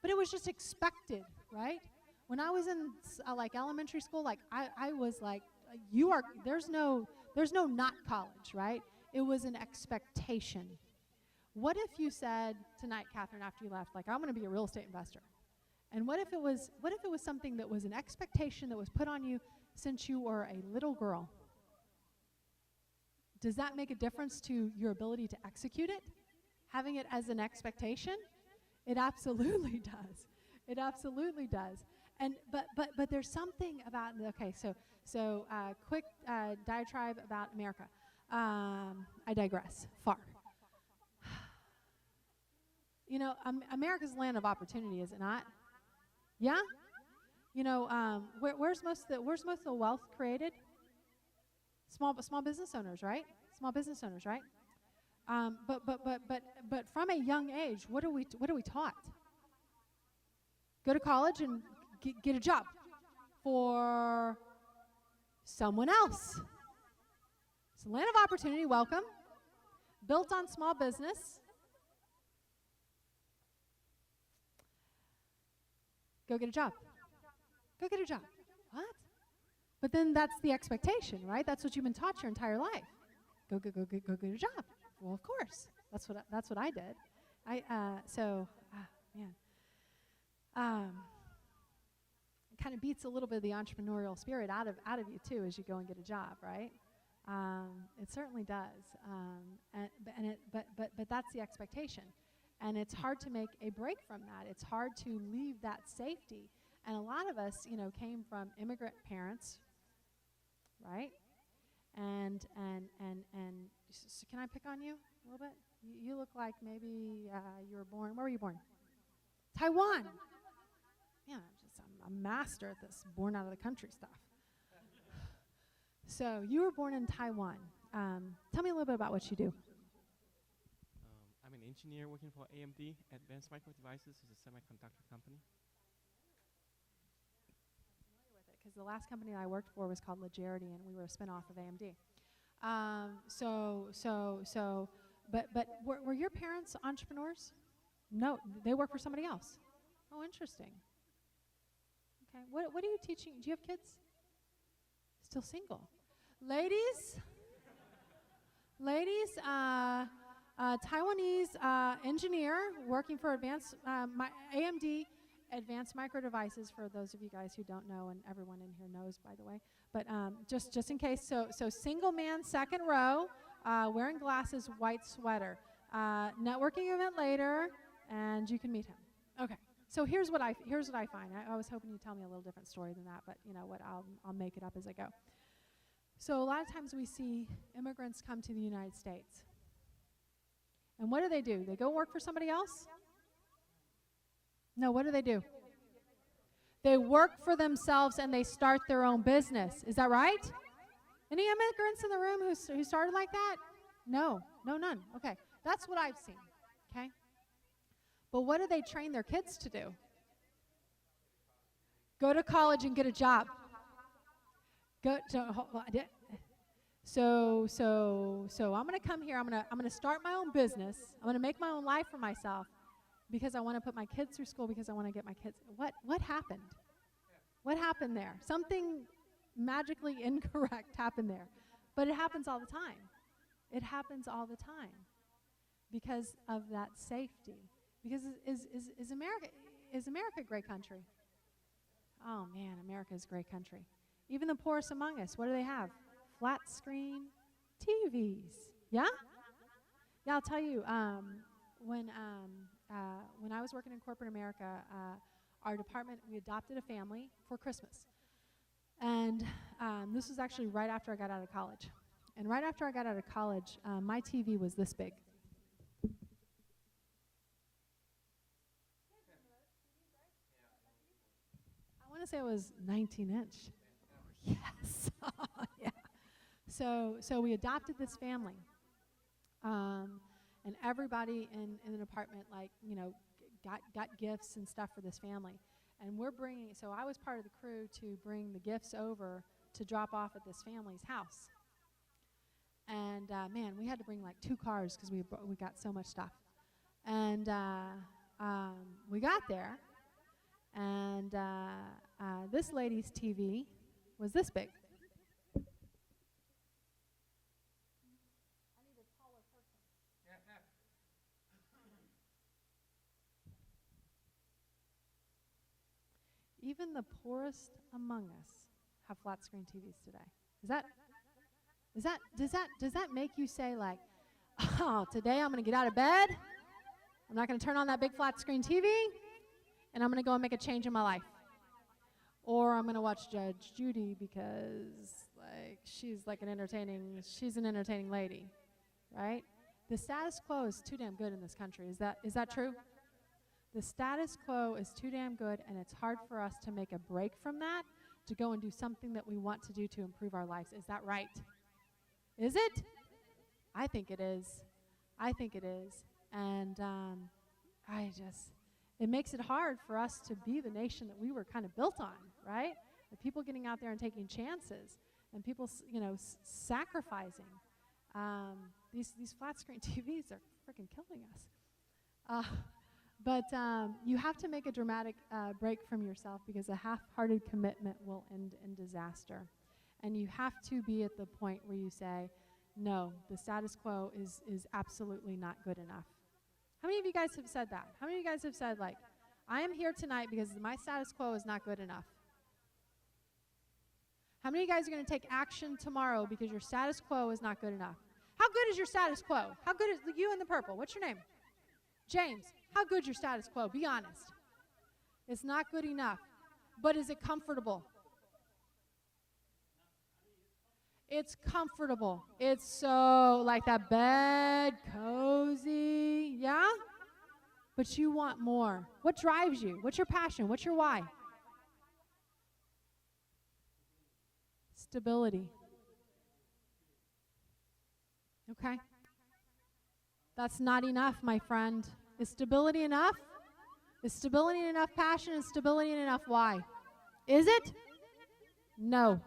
But it was just expected, right? When I was in elementary school, I was like, there's no not college, right? it was an expectation. What if you said tonight, Catherine, after you left, like, I'm going to be a real estate investor? And what if it was something that was an expectation that was put on you since you were a little girl? Does that make a difference to your ability to execute it? Having it as an expectation? It absolutely does. It absolutely does. And but there's something about, okay, so quick diatribe about America. I digress. Far. You know, America's the land of opportunity, is it not? Yeah. You know, where's most of the wealth created? Small business owners, right? Small business owners, right? But from a young age, what are we taught? Go to college and get a job for someone else. It's a land of opportunity. Welcome. Built on small business. Go get a job. Go get a job. What? But then that's the expectation, right? That's what you've been taught your entire life. Go get a job. Well, of course. That's what I did. Man. It kind of beats a little bit of the entrepreneurial spirit out of you too as you go and get a job, right? It certainly does. But that's the expectation. And it's hard to make a break from that. It's hard to leave that safety. And a lot of us, you know, came from immigrant parents, right? And so can I pick on you a little bit? You look like maybe you were born. Where were you born? Taiwan. Yeah, I'm a master at this born out of the country stuff. So you were born in Taiwan. Tell me a little bit about what you do. I'm an engineer working for AMD, Advanced Micro Devices, is a semiconductor company. Because the last company I worked for was called Legerity, and we were a spinoff of AMD. But were your parents entrepreneurs? No, they work for somebody else. Oh, interesting. Okay, what are you teaching? Do you have kids? Still single. Ladies, Taiwanese engineer working for AMD, Advanced Micro Devices, for those of you guys who don't know, and everyone in here knows, by the way. But just in case, so single man, second row, wearing glasses, white sweater. Networking event later, and you can meet him. Okay. So here's what I find. I was hoping you'd tell me a little different story than that, but you know what? I'll make it up as I go. So a lot of times we see immigrants come to the United States. And what do? They go work for somebody else? No, what do? They work for themselves and they start their own business. Is that right? Any immigrants in the room who started like that? No, none. Okay, that's what I've seen, okay? But what do they train their kids to do? Go to college and get a job. So I'm going to come here. I'm going to start my own business. I'm going to make my own life for myself because I want to put my kids through school, because I want to get my kids. What happened? What happened there? Something magically incorrect happened there. But it happens all the time. It happens all the time because of that safety. Because is America a great country? Oh man, America is a great country. Even the poorest among us, what do they have? Flat screen TVs. Yeah? Yeah, I'll tell you, when I was working in corporate America, our department, we adopted a family for Christmas. And this was actually right after I got out of college. And right after I got out of college, my TV was this big. I want to say it was 19-inch. Yes. Yeah. So we adopted this family. And everybody in the department, like, you know, got gifts and stuff for this family. And so I was part of the crew to bring the gifts over to drop off at this family's house. And man, we had to bring like 2 cars because we got so much stuff. And we got there, and this lady's TV was this big. I need a even the poorest among us have flat screen TVs today. Does that make you say like, oh, today I'm going to get out of bed, I'm not going to turn on that big flat screen TV, and I'm going to go and make a change in my life? Or I'm going to watch Judge Judy because like she's an entertaining lady, right? The status quo is too damn good in this country. Is that true? The status quo is too damn good, and it's hard for us to make a break from that to go and do something that we want to do to improve our lives. Is that right? Is it? I think it is. I think it is. And it makes it hard for us to be the nation that we were kind of built on, right? The people getting out there and taking chances, and people, sacrificing. These flat screen TVs are freaking killing us. But you have to make a dramatic break from yourself, because a half-hearted commitment will end in disaster. And you have to be at the point where you say, no, the status quo is absolutely not good enough. How many of you guys have said that? How many of you guys have said, like, I am here tonight because my status quo is not good enough? How many of you guys are going to take action tomorrow because your status quo is not good enough? How good is your status quo? How good is you in the purple? What's your name? James. How good's your status quo? Be honest. It's not good enough. But is it comfortable? It's comfortable. It's so like that bed, cozy, yeah? But you want more. What drives you? What's your passion? What's your why? Stability. Okay? That's not enough, my friend. Is stability enough? Is stability enough passion and stability enough why? Is it? No.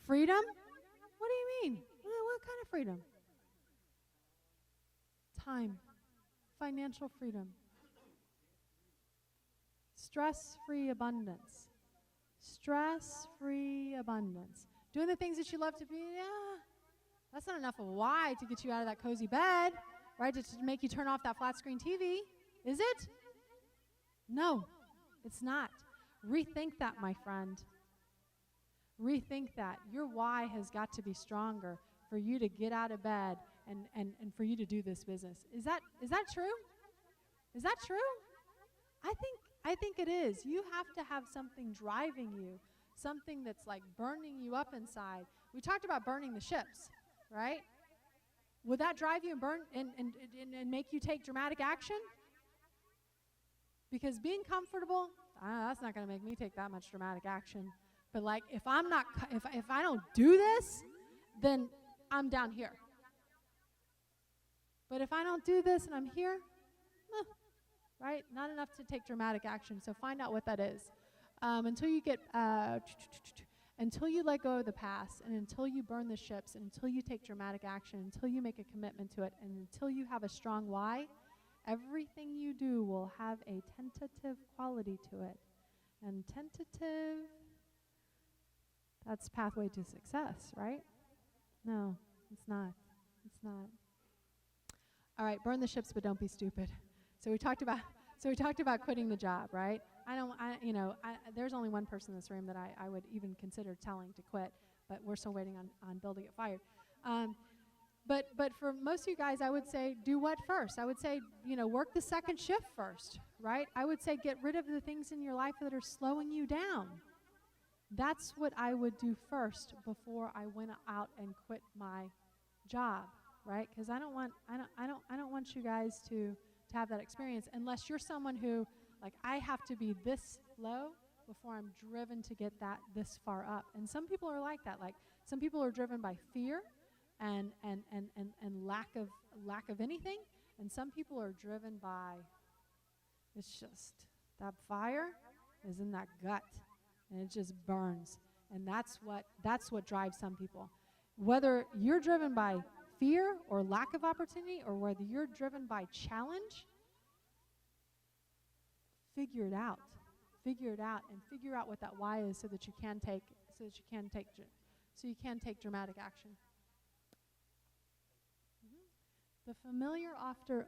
Freedom? What do you mean? What kind of freedom? Time. Financial freedom. Stress-free abundance. Stress-free abundance. Doing the things that you love to be, yeah. That's not enough of a why to get you out of that cozy bed, right? To make you turn off that flat screen TV. Is it? No, it's not. Rethink that, my friend. Rethink that. Your why has got to be stronger for you to get out of bed and for you to do this business. Is that true? Is that true? I think it is. You have to have something driving you, something that's like burning you up inside. We talked about burning the ships, right? Would that drive you and burn and make you take dramatic action? Because being comfortable, that's not going to make me take that much dramatic action. But like, if I don't do this, then I'm down here. But if I don't do this and I'm here, right? Not enough to take dramatic action. So find out what that is. Until you let go of the past, and until you burn the ships, and until you take dramatic action, until you make a commitment to it, and until you have a strong why, everything you do will have a tentative quality to it. And tentative, that's pathway to success, right? No, it's not. It's not. All right, burn the ships, but don't be stupid. So we talked about quitting the job, right? There's only one person in this room that I would even consider telling to quit, but we're still waiting on Bill to get fired. But for most of you guys, I would say do what first? I would say, work the second shift first, right? I would say get rid of the things in your life that are slowing you down. That's what I would do first before I went out and quit my job, right? Because I don't want you guys to have that experience unless you're someone who, like, I have to be this low before I'm driven to get that this far up. And some people are like that. Like, some people are driven by fear and lack of anything, and some people are driven by, it's just that fire is in that gut and it just burns. And that's what drives some people. Whether you're driven by fear or lack of opportunity, or whether you're driven by challenge, figure it out and figure out what that why is, so that you can take dramatic action. The familiar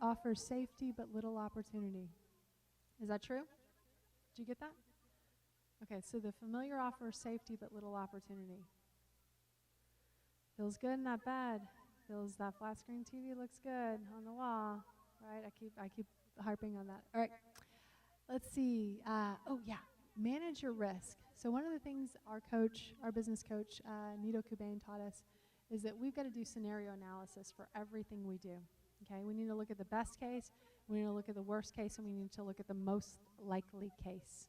offers safety but little opportunity. Is that true? Did you get that? Okay, so the familiar offers safety but little opportunity. Feels good, not bad. Feels that flat screen TV looks good on the wall, right? I keep harping on that. All right, let's see. Oh yeah, manage your risk. So one of the things our business coach, Nito Kubain, taught us is that we've got to do scenario analysis for everything we do. Okay, we need to look at the best case, we need to look at the worst case, and we need to look at the most likely case.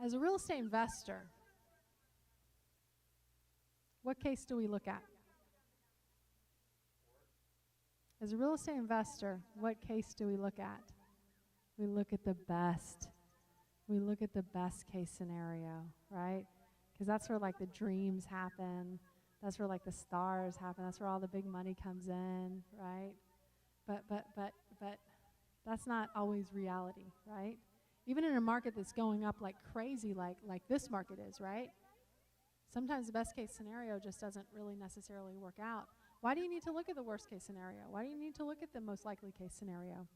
As a real estate investor, what case do we look at? As a real estate investor, what case do we look at? We look at the best. We look at the best case scenario, right? Because that's where like the dreams happen. That's where like the stars happen. That's where all the big money comes in, right? But that's not always reality, right? Even in a market that's going up like crazy, like this market is, right? Sometimes the best case scenario just doesn't really necessarily work out. Why do you need to look at the worst case scenario? Why do you need to look at the most likely case scenario?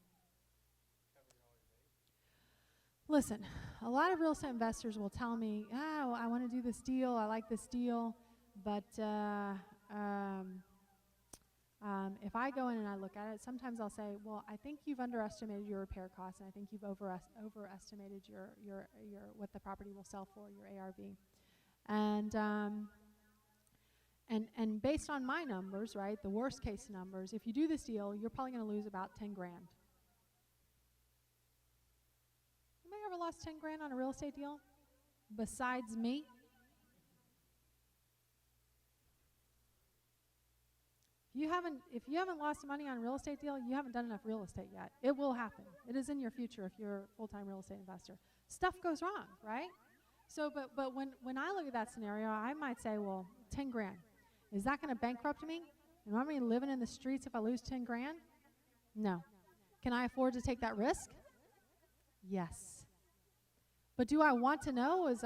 Listen, a lot of real estate investors will tell me, oh, I want to do this deal, I like this deal, but if I go in and I look at it, sometimes I'll say, well, I think you've underestimated your repair costs, and I think you've overestimated your what the property will sell for, your ARV. And based on my numbers, right, the worst case numbers, if you do this deal, you're probably going to lose about 10 grand. Anybody ever lost 10 grand on a real estate deal besides me? If you haven't lost money on a real estate deal, you haven't done enough real estate yet. It will happen. It is in your future if you're a full-time real estate investor. Stuff goes wrong, right? So, but when I look at that scenario, I might say, well, 10 grand. Is that going to bankrupt me? You want me living in the streets if I lose 10 grand? No. Can I afford to take that risk? Yes. But do I want to know, is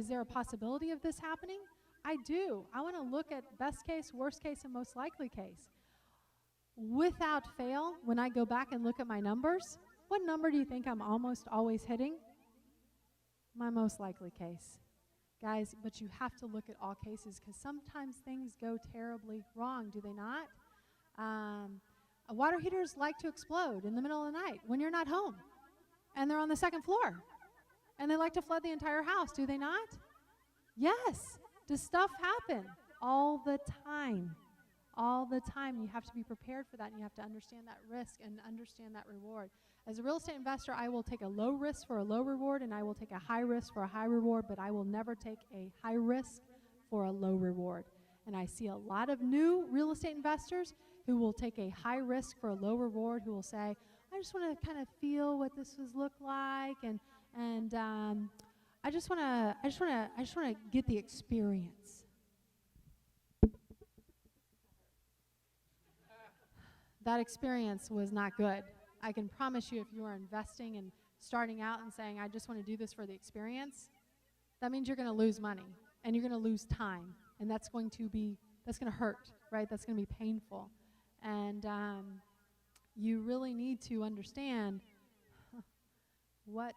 there a possibility of this happening? I do. I want to look at best case, worst case, and most likely case. Without fail, when I go back and look at my numbers, what number do you think I'm almost always hitting? My most likely case. Guys, but you have to look at all cases because sometimes things go terribly wrong, do they not? Water heaters like to explode in the middle of the night when you're not home, and they're on the second floor, and they like to flood the entire house, do they not? Yes. Does stuff happen? All the time. All the time. You have to be prepared for that, and you have to understand that risk and understand that reward. As a real estate investor, I will take a low risk for a low reward, and I will take a high risk for a high reward, but I will never take a high risk for a low reward. And I see a lot of new real estate investors who will take a high risk for a low reward, who will say, I just want to kind of feel what this would look like, and I just want to get the experience. That experience was not good. I can promise you, if you are investing and starting out and saying, I just want to do this for the experience, that means you're going to lose money and you're going to lose time, and that's going to hurt, right? That's going to be painful. And you really need to understand what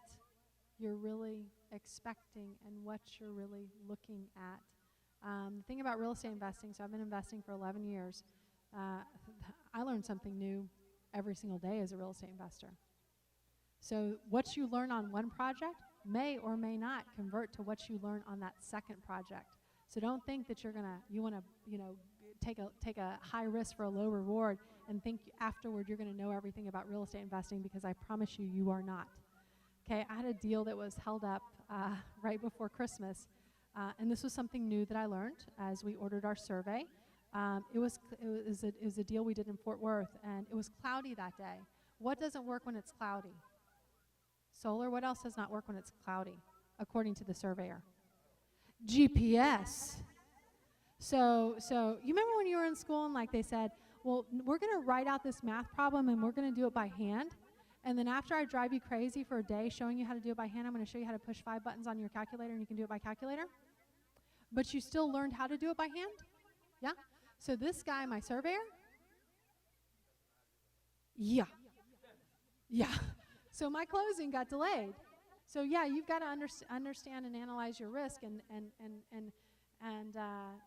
you're really expecting and what you're really looking at. The thing about real estate investing, so I've been investing for 11 years. I learn something new every single day as a real estate investor. So what you learn on one project may or may not convert to what you learn on that second project. So don't think that you want to take a high risk for a low reward and think afterward you're going to know everything about real estate investing, because I promise you, you are not. Okay, I had a deal that was held up right before Christmas, and this was something new that I learned as we ordered our survey. It was a deal we did in Fort Worth, and it was cloudy that day. What doesn't work when it's cloudy? Solar. What else does not work when it's cloudy, according to the surveyor? GPS. So you remember when you were in school and like they said, well, we're going to write out this math problem and we're going to do it by hand. And then after I drive you crazy for a day showing you how to do it by hand, I'm going to show you how to push 5 buttons on your calculator and you can do it by calculator. But you still learned how to do it by hand? Yeah? So this guy, my surveyor? Yeah. So my closing got delayed. So yeah, you've got to understand and analyze your risk, and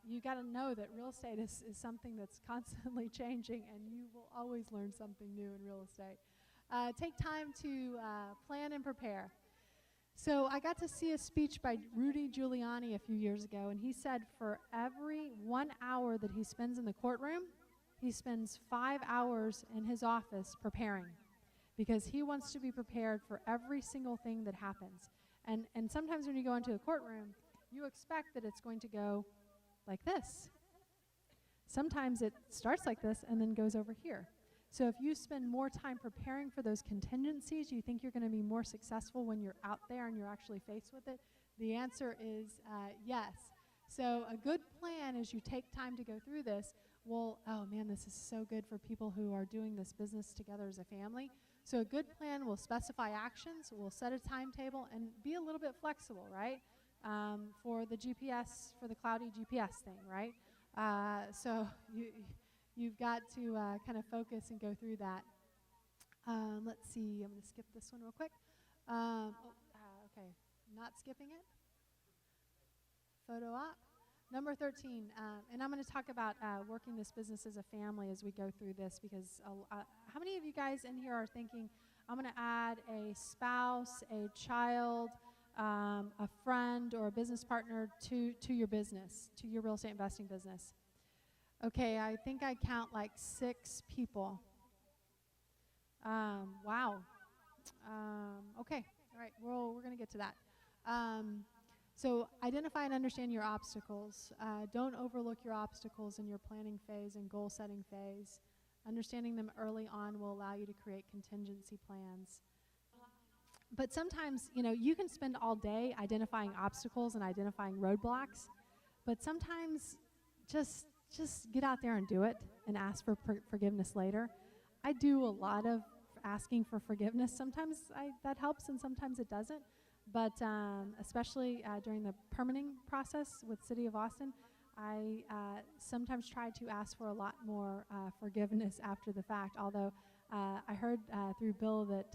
you got to know that real estate is something that's constantly changing, and you will always learn something new in real estate. Take time to plan and prepare. So I got to see a speech by Rudy Giuliani a few years ago, and he said for every 1 hour that he spends in the courtroom, he spends 5 hours in his office preparing, because he wants to be prepared for every single thing that happens. And sometimes when you go into a courtroom, you expect that it's going to go like this. Sometimes it starts like this and then goes over here. So if you spend more time preparing for those contingencies, you think you're going to be more successful when you're out there and you're actually faced with it? The answer is yes. So a good plan as you take time to go through this will, oh man, this is so good for people who are doing this business together as a family. So a good plan will specify actions, will set a timetable, and be a little bit flexible, right? For the GPS, for the cloudy GPS thing, right? So you've got to kind of focus and go through that. Let's see, I'm going to skip this one real quick. Okay, not skipping it. Photo op. Number 13, and I'm going to talk about working this business as a family as we go through this, because how many of you guys in here are thinking, I'm going to add a spouse, a child, a friend, or a business partner to your business, to your real estate investing business? Okay, I think I count like 6 people. Wow. Okay, all right, we're going to get to that. So identify and understand your obstacles. Don't overlook your obstacles in your planning phase and goal setting phase. Understanding them early on will allow you to create contingency plans. But sometimes, you can spend all day identifying obstacles and identifying roadblocks, but sometimes just get out there and do it and ask for forgiveness later. I do a lot of asking for forgiveness. Sometimes that helps and sometimes it doesn't. But especially during the permitting process with City of Austin, I sometimes try to ask for a lot more forgiveness after the fact. Although I heard through Bill that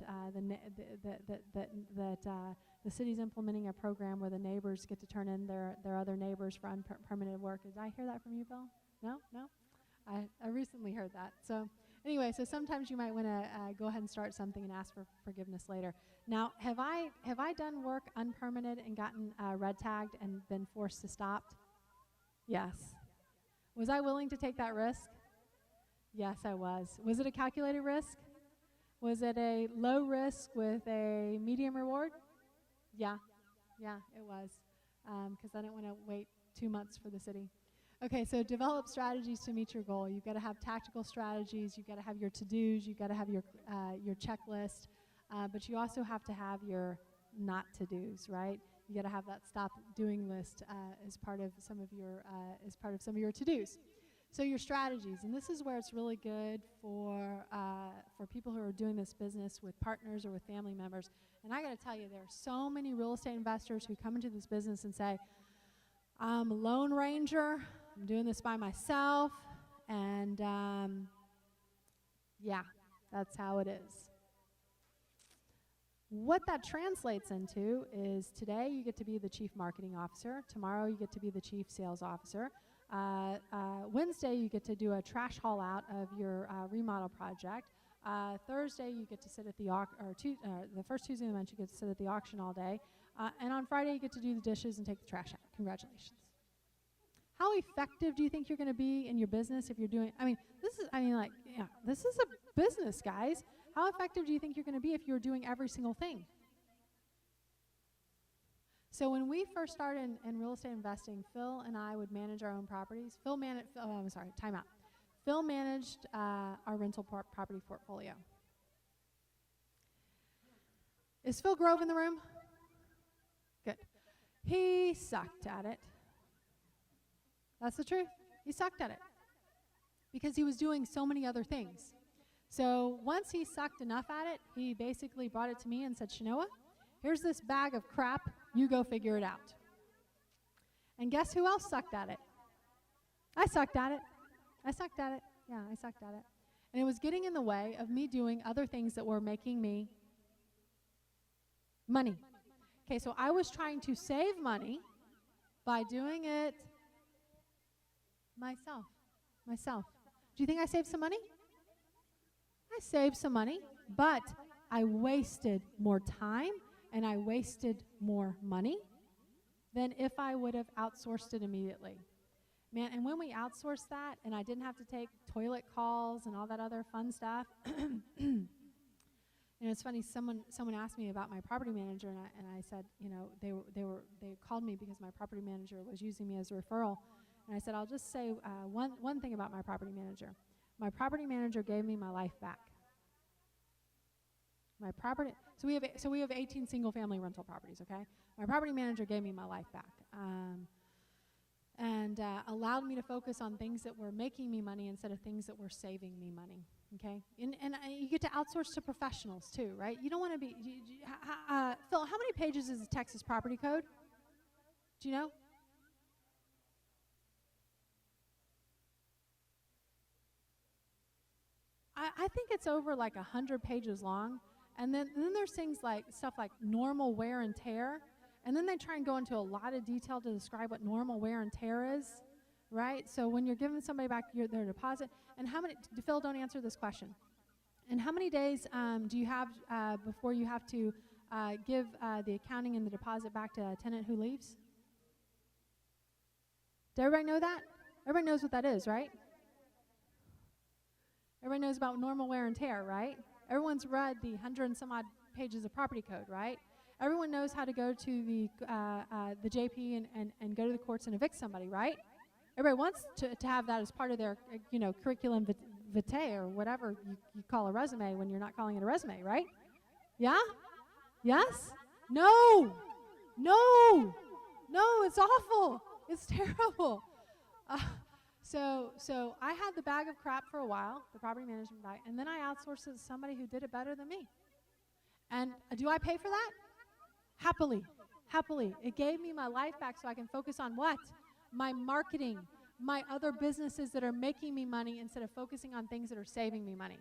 the city's implementing a program where the neighbors get to turn in their other neighbors for unpermitted work. Did I hear that from you, Bill? No? I recently heard that. So anyway, so sometimes you might want to go ahead and start something and ask for forgiveness later. Now, have I done work unpermitted and gotten red tagged and been forced to stop? Yes. Was I willing to take that risk? Yes, I was. Was it a calculated risk? Was it a low risk with a medium reward? Yeah, it was, because I didn't want to wait 2 months for the city. Okay, so develop strategies to meet your goal. You've got to have tactical strategies. You've got to have your to-dos. You've got to have your checklist. But you also have to have your not to-dos, right? You got to have that stop doing list as part of some of your to-dos. So your strategies, and this is where it's really good for people who are doing this business with partners or with family members. And I got to tell you, there are so many real estate investors who come into this business and say, I'm a lone ranger. I'm doing this by myself, and yeah, that's how it is. What that translates into is today you get to be the chief marketing officer. Tomorrow you get to be the chief sales officer. Wednesday you get to do a trash haul out of your remodel project. Thursday you get to sit at the the first Tuesday of the month you get to sit at the auction all day. And on Friday you get to do the dishes and take the trash out. Congratulations. How effective do you think you're going to be in your business if you're doing, this is a business, guys. How effective do you think you're going to be if you're doing every single thing? So when we first started in real estate investing, Phil and I would manage our own properties. Phil managed our rental property portfolio. Is Phil Grove in the room? Good. He sucked at it. That's the truth. He sucked at it because he was doing so many other things. So once he sucked enough at it, he basically brought it to me and said, Shanoa, here's this bag of crap. You go figure it out. And guess who else sucked at it? I sucked at it. Yeah, I sucked at it. And it was getting in the way of me doing other things that were making me money. Okay, so I was trying to save money by doing it myself. Do you think I saved some money? I saved some money, but I wasted more time and I wasted more money than if I would have outsourced it immediately. Man, and when we outsourced that and I didn't have to take toilet calls and all that other fun stuff, and it's funny, someone asked me about my property manager, and I said, you know, they called me because my property manager was using me as a referral, and I said, I'll just say one thing about my property manager. My property manager gave me my life back. So we have 18 single-family rental properties. Okay, my property manager gave me my life back, and allowed me to focus on things that were making me money instead of things that were saving me money. Okay, and you get to outsource to professionals too, right? You don't want to be. Phil, how many pages is the Texas Property Code? Do you know? I think it's over like 100 pages long. And then there's things like stuff like normal wear and tear. And then they try and go into a lot of detail to describe what normal wear and tear is, right? So when you're giving somebody back their deposit, and how many, Phil, don't answer this question. And how many days do you have before you have to give the accounting and the deposit back to a tenant who leaves? Does everybody know that? Everybody knows what that is, right? Everybody knows about normal wear and tear, right? Everyone's read the 100 and some odd pages of property code, right? Everyone knows how to go to the JP and go to the courts and evict somebody, right? Everybody wants to have that as part of their curriculum vitae or whatever you call a resume when you're not calling it a resume, right? Yeah? Yes? No! No! No, it's awful. It's terrible. So I had the bag of crap for a while, the property management bag, and then I outsourced it to somebody who did it better than me. And do I pay for that? Happily. Happily. It gave me my life back so I can focus on what? My marketing, my other businesses that are making me money instead of focusing on things that are saving me money.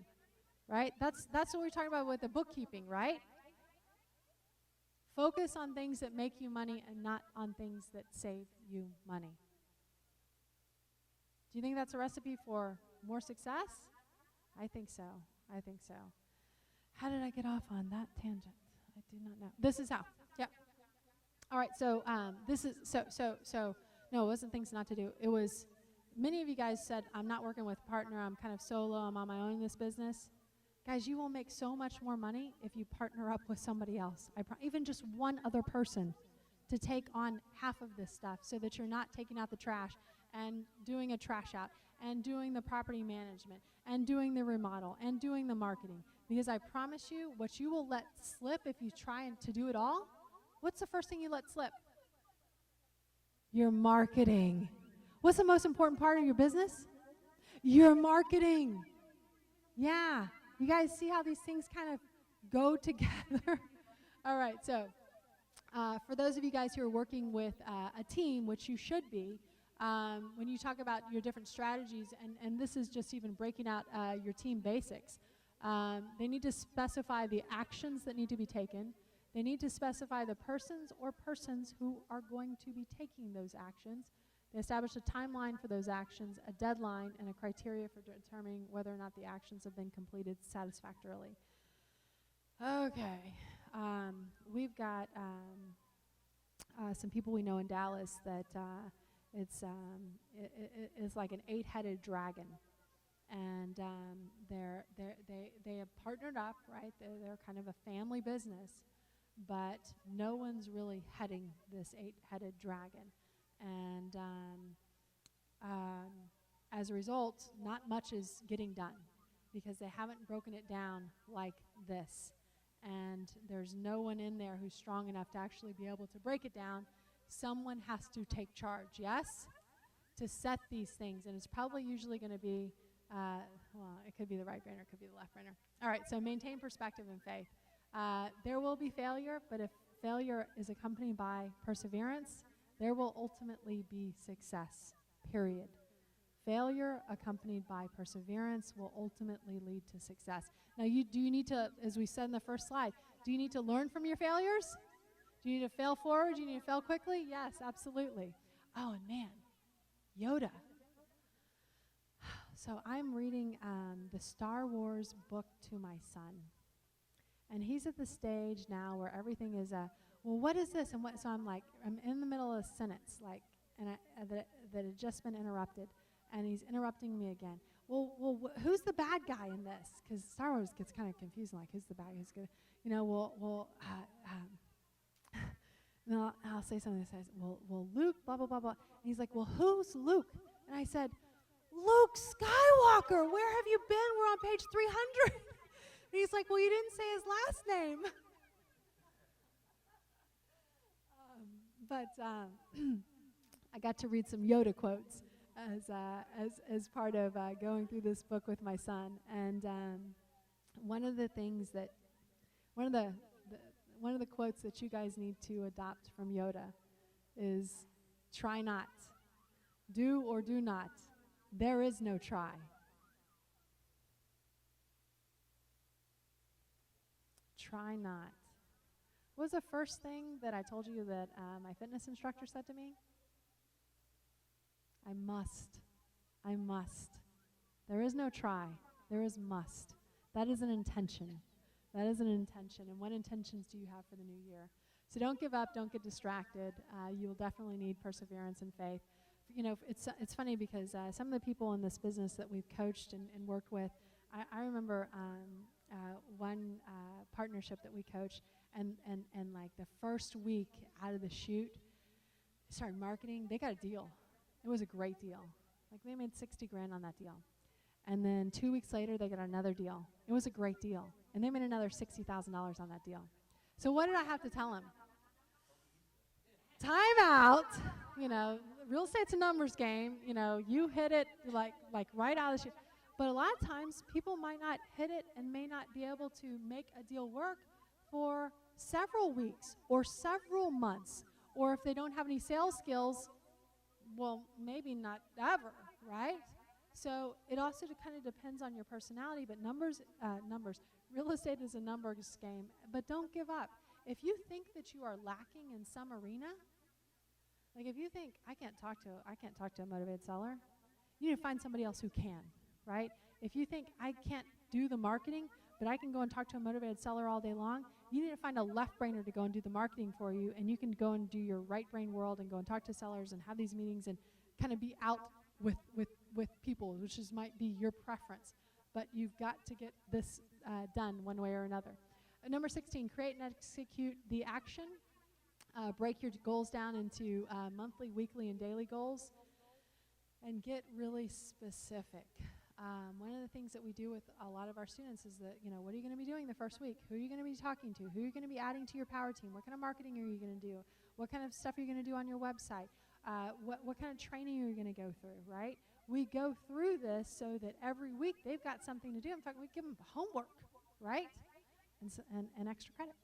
Right? That's what we're talking about with the bookkeeping, right? Focus on things that make you money and not on things that save you money. Do you think that's a recipe for more success? I think so. I think so. How did I get off on that tangent? I do not know. This is how. Yep. All right. So this is so. No, it wasn't things not to do. It was. Many of you guys said I'm not working with a partner. I'm kind of solo. I'm on my own in this business. Guys, you will make so much more money if you partner up with somebody else. Even just one other person to take on half of this stuff, so that you're not taking out the trash and doing a trash out, and doing the property management, and doing the remodel, and doing the marketing. Because I promise you, what you will let slip if you try to do it all, what's the first thing you let slip? Your marketing. What's the most important part of your business? Your marketing. Yeah. You guys see how these things kind of go together? All right, so for those of you guys who are working with a team, which you should be, when you talk about your different strategies, and this is just even breaking out your team basics, they need to specify the actions that need to be taken. They need to specify the persons who are going to be taking those actions. They establish a timeline for those actions, a deadline, and a criteria for determining whether or not the actions have been completed satisfactorily. Okay. We've got some people we know in Dallas that it's like an 8-headed dragon, and they have partnered up, right? They're kind of a family business, but no one's really heading this 8-headed dragon, and as a result, not much is getting done because they haven't broken it down like this. And there's no one in there who's strong enough to actually be able to break it down. Someone has to take charge, yes, to set these things. And it's probably usually going to be, well, it could be the right brainer, it could be the left brainer. All right, so maintain perspective and faith. There will be failure, but if failure is accompanied by perseverance, there will ultimately be success, period. Failure accompanied by perseverance will ultimately lead to success. Now, do you need to, as we said in the first slide, do you need to learn from your failures? Do you need to fail forward? Do you need to fail quickly? Yes, absolutely. Oh, and man, Yoda. So I'm reading the Star Wars book to my son. And he's at the stage now where everything is well, what is this? And what? So I'm in the middle of a sentence, that had just been interrupted. And he's interrupting me again. Well, who's the bad guy in this? Because Star Wars gets kind of confusing, like who's the bad guy? Who's good? And I'll say something that says, well, Luke, blah, blah, blah, blah. And he's like, well, who's Luke? And I said, Luke Skywalker, where have you been? We're on page 300. And he's like, well, you didn't say his last name. I got to read some Yoda quotes as part of going through this book with my son. And one of the quotes that you guys need to adopt from Yoda is, try not. Do or do not. There is no try. Try not. What was the first thing that I told you that my fitness instructor said to me? I must. I must. There is no try. There is must. That is an intention. That is an intention. And what intentions do you have for the new year? So don't give up. Don't get distracted. You will definitely need perseverance and faith. You know, it's funny because some of the people in this business that we've coached and worked with, I remember one partnership that we coached, and like the first week out of the shoot, they started marketing. They got a deal. It was a great deal. Like they made $60,000 on that deal. And then 2 weeks later, they got another deal. It was a great deal. And they made another $60,000 on that deal. So what did I have to tell him? Time out. You know, real estate's a numbers game. You know, you hit it like right out of the chute. But a lot of times, people might not hit it and may not be able to make a deal work for several weeks or several months. Or if they don't have any sales skills, well, maybe not ever, right? So it also kind of depends on your personality, but numbers. Real estate is a numbers game, but don't give up. If you think that you are lacking in some arena, like if you think I can't talk to a motivated seller, you need to find somebody else who can, right? If you think I can't do the marketing, but I can go and talk to a motivated seller all day long, you need to find a left brainer to go and do the marketing for you, and you can go and do your right brain world and go and talk to sellers and have these meetings and kind of be out with people, which might be your preference. But you've got to get this done one way or another. Number 16, create and execute the action. Break your goals down into monthly, weekly, and daily goals, and get really specific. One of the things that we do with a lot of our students is that, what are you going to be doing the first week? Who are you going to be talking to? Who are you going to be adding to your power team? What kind of marketing are you going to do? What kind of stuff are you going to do on your website? What kind of training are you going to go through, right? We go through this so that every week they've got something to do. In fact, we give them homework, right? And extra credit.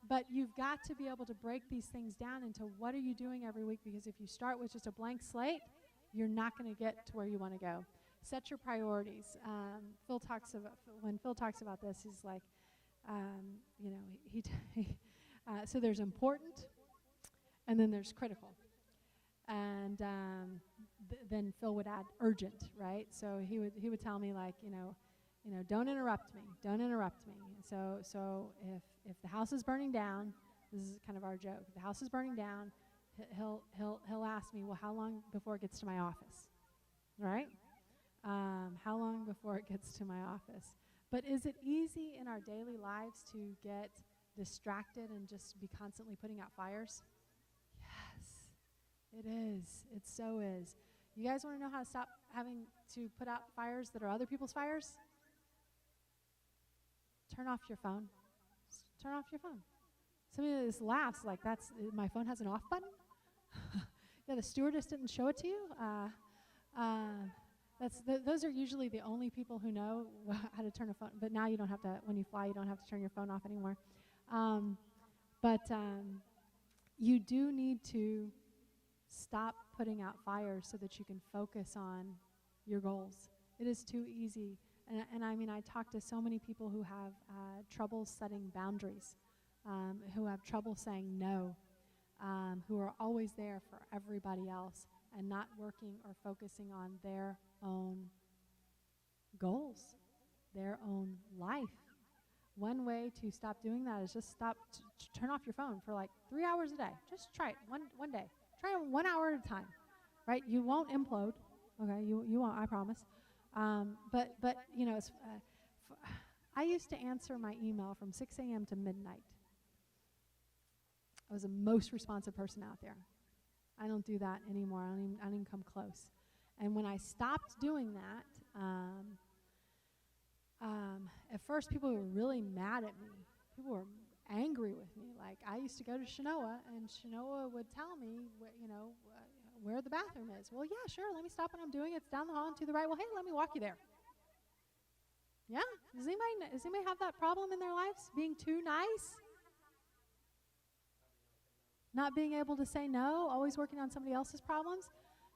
But you've got to be able to break these things down into what are you doing every week, because if you start with just a blank slate, you're not going to get to where you want to go. Set your priorities. When Phil talks about this, he's like, so there's important, and then there's critical. And then Phil would add urgent, right? So he would tell me like, don't interrupt me. Don't interrupt me. So if the house is burning down, this is kind of our joke. If the house is burning down, he'll ask me, well, how long before it gets to my office, right? How long before it gets to my office? But is it easy in our daily lives to get distracted and just be constantly putting out fires? Yes, it is. It so is. You guys want to know how to stop having to put out fires that are other people's fires? Turn off your phone. Turn off your phone. Somebody just laughs like my phone has an off button? Yeah, the stewardess didn't show it to you? Those are usually the only people who know how to turn a phone. But now you don't have to, when you fly, you don't have to turn your phone off anymore. You do need to stop putting out fires so that you can focus on your goals. It is too easy. And I mean, I talk to so many people who have trouble setting boundaries. who have trouble saying no, who are always there for everybody else and not working or focusing on their own goals, their own life. One way to stop doing that is just turn off your phone for like 3 hours a day. Just try it one day. Try it 1 hour at a time, right? You won't implode, okay? You won't, I promise. But you know, I used to answer my email from 6 a.m. to midnight. I was the most responsive person out there. I don't do that anymore. I don't even come close. And when I stopped doing that, at first people were really mad at me. People were angry with me. Like, I used to go to Shanoa, and Shanoa would tell me, where the bathroom is. Well, yeah, sure, let me stop what I'm doing. It's down the hall and to the right. Well, hey, let me walk you there. Yeah? Does anybody have that problem in their lives? Being too nice? Not being able to say no, always working on somebody else's problems.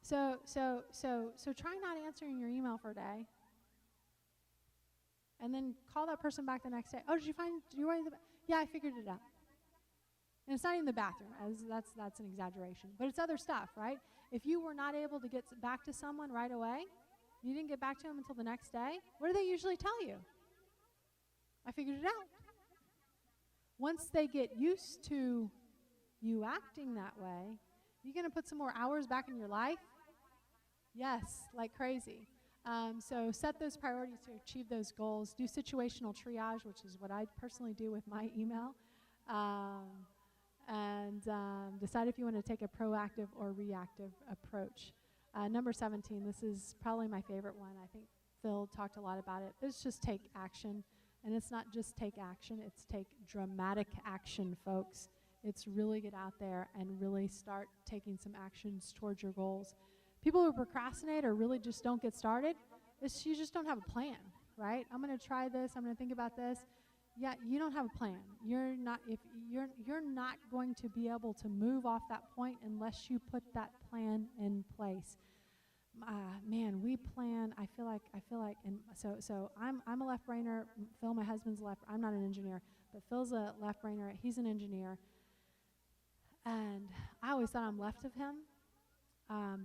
So try not answering your email for a day. And then call that person back the next day. Oh, did you write the yeah, I figured it out. And it's not even the bathroom, that's an exaggeration. But it's other stuff, right? If you were not able to get back to someone right away, you didn't get back to them until the next day, what do they usually tell you? I figured it out. Once they get used to you acting that way, you're going to put some more hours back in your life? Yes, like crazy. So set those priorities to achieve those goals. Do situational triage, which is what I personally do with my email. And decide if you want to take a proactive or reactive approach. Number 17, this is probably my favorite one. I think Phil talked a lot about it. It's just take action. And it's not just take action, it's take dramatic action, folks. It's really get out there and really start taking some actions towards your goals. People who procrastinate or really just don't get started, you just don't have a plan, right? I'm going to try this. I'm going to think about this. Yeah, you don't have a plan. You're not going to be able to move off that point unless you put that plan in place. Man, we plan. I feel like, and so I'm a left brainer. Phil, my husband's left. I'm not an engineer, but Phil's a left brainer. He's an engineer, and I always thought I'm left of him.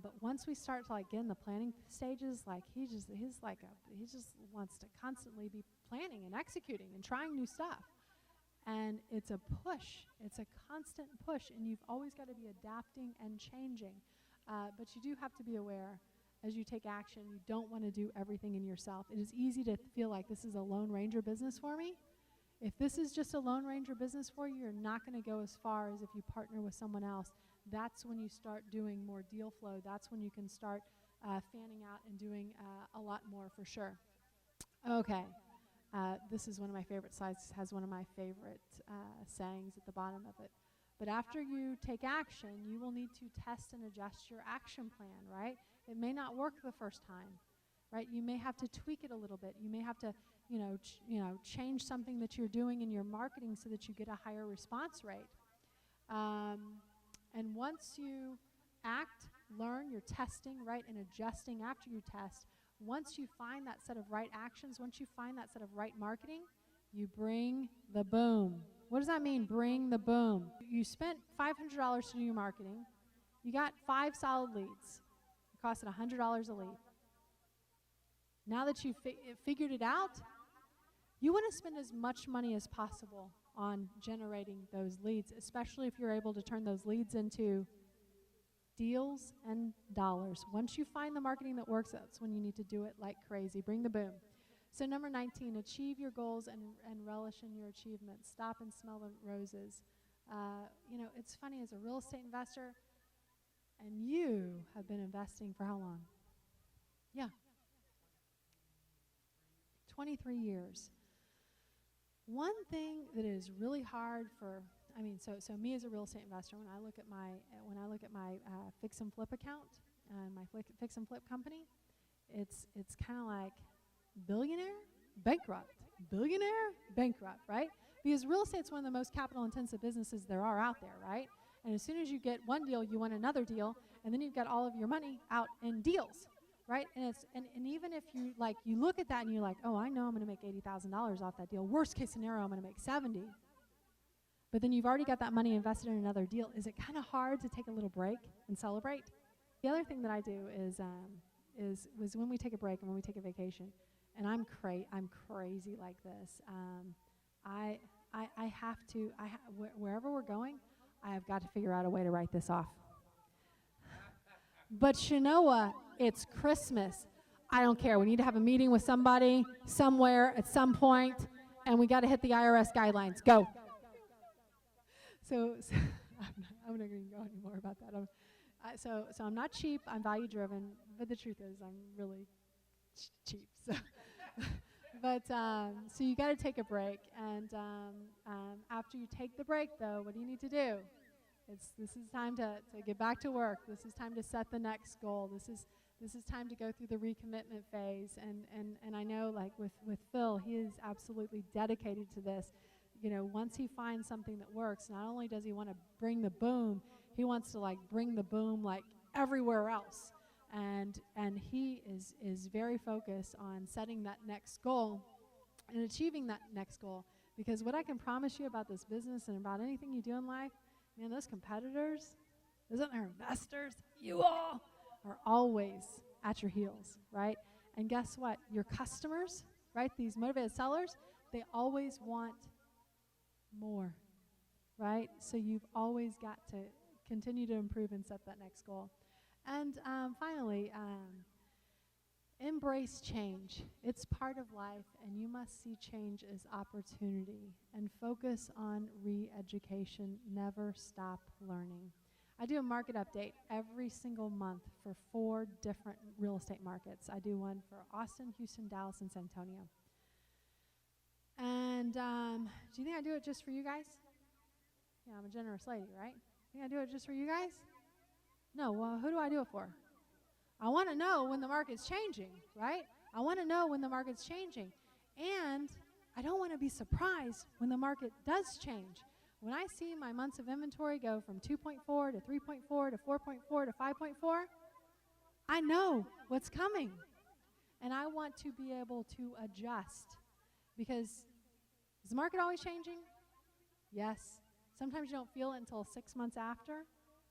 But once we start to like get in the planning stages, like he just wants to constantly be planning and executing and trying new stuff. And it's a push. It's a constant push, and you've always got to be adapting and changing. But you do have to be aware as you take action, you don't want to do everything in yourself. It is easy to feel like this is a Lone Ranger business for me. If this is just a Lone Ranger business for you, you're not going to go as far as if you partner with someone else. That's when you start doing more deal flow. That's when you can start fanning out and doing a lot more for sure. Okay. This is one of my favorite slides. It has one of my favorite sayings at the bottom of it. But after you take action, you will need to test and adjust your action plan, right? It may not work the first time, right? You may have to tweak it a little bit. You may have to, change something that you're doing in your marketing so that you get a higher response rate. And once you act, learn, you're testing, right, and adjusting after you test. Once you find that set of right actions, once you find that set of right marketing, you bring the boom. What does that mean, bring the boom? You spent $500 to do your marketing. You got 5 solid leads. It costed $100 a lead. Now that you've figured it out, you want to spend as much money as possible on generating those leads, especially if you're able to turn those leads into deals and dollars. Once you find the marketing that works, that's when you need to do it like crazy. Bring the boom. So number 19, achieve your goals and relish in your achievements. Stop and smell the roses. It's funny, as a real estate investor, and you have been investing for how long? Yeah. 23 years. One thing that is really hard so me as a real estate investor, when I look at my fix and flip account, my fix and flip company, it's kind of like billionaire, bankrupt, billionaire, bankrupt, right? Because real estate's one of the most capital-intensive businesses there are out there, right? And as soon as you get one deal, you want another deal, and then you've got all of your money out in deals, right? And even if you look at that and you're like, oh, I know I'm going to make $80,000 off that deal. Worst case scenario, I'm going to make 70. but then you've already got that money invested in another deal. Is it kind of hard to take a little break and celebrate? The other thing that I do was when we take a break and when we take a vacation, and I'm crazy like this. I have to, wherever we're going, I have got to figure out a way to write this off. But Shanoa, it's Christmas. I don't care. We need to have a meeting with somebody, somewhere, at some point, and we got to hit the IRS guidelines. Go. So I'm not going to go anymore about that. So I'm not cheap. I'm value driven. But the truth is, I'm really cheap. So, so you got to take a break. And after you take the break, though, what do you need to do? This is time to get back to work. This is time to set the next goal. This is time to go through the recommitment phase. And I know, like with Phil, he is absolutely dedicated to this. You know, once he finds something that works, not only does he want to bring the boom, he wants to like bring the boom like everywhere else. And he is very focused on setting that next goal and achieving that next goal. Because what I can promise you about this business and about anything you do in life, man, those competitors, those other investors, you all are always at your heels, right? And guess what? Your customers, right, these motivated sellers, they always want more, right? So you've always got to continue to improve and set that next goal. And finally, embrace change. It's part of life, and you must see change as opportunity and focus on re-education. Never stop learning. I do a market update every single month for 4 different real estate markets. I do one for Austin, Houston, Dallas, and San Antonio. And do you think I do it just for you guys? Yeah, I'm a generous lady, right? Think I do it just for you guys? No, well, who do I do it for? I want to know when the market's changing, right? I want to know when the market's changing. And I don't want to be surprised when the market does change. When I see my months of inventory go from 2.4 to 3.4 to 4.4 to 5.4, I know what's coming. And I want to be able to adjust. Because is the market always changing? Yes. Sometimes you don't feel it until 6 months after,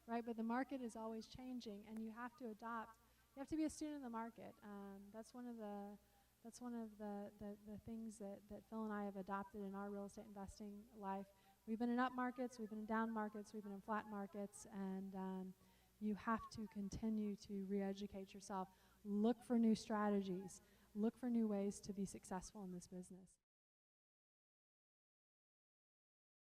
right? But the market is always changing, and you have to adopt. You have to be a student of the market. That's one of the things that Phil and I have adopted in our real estate investing life. We've been in up markets, we've been in down markets, we've been in flat markets, and you have to continue to re-educate yourself. Look for new strategies. Look for new ways to be successful in this business.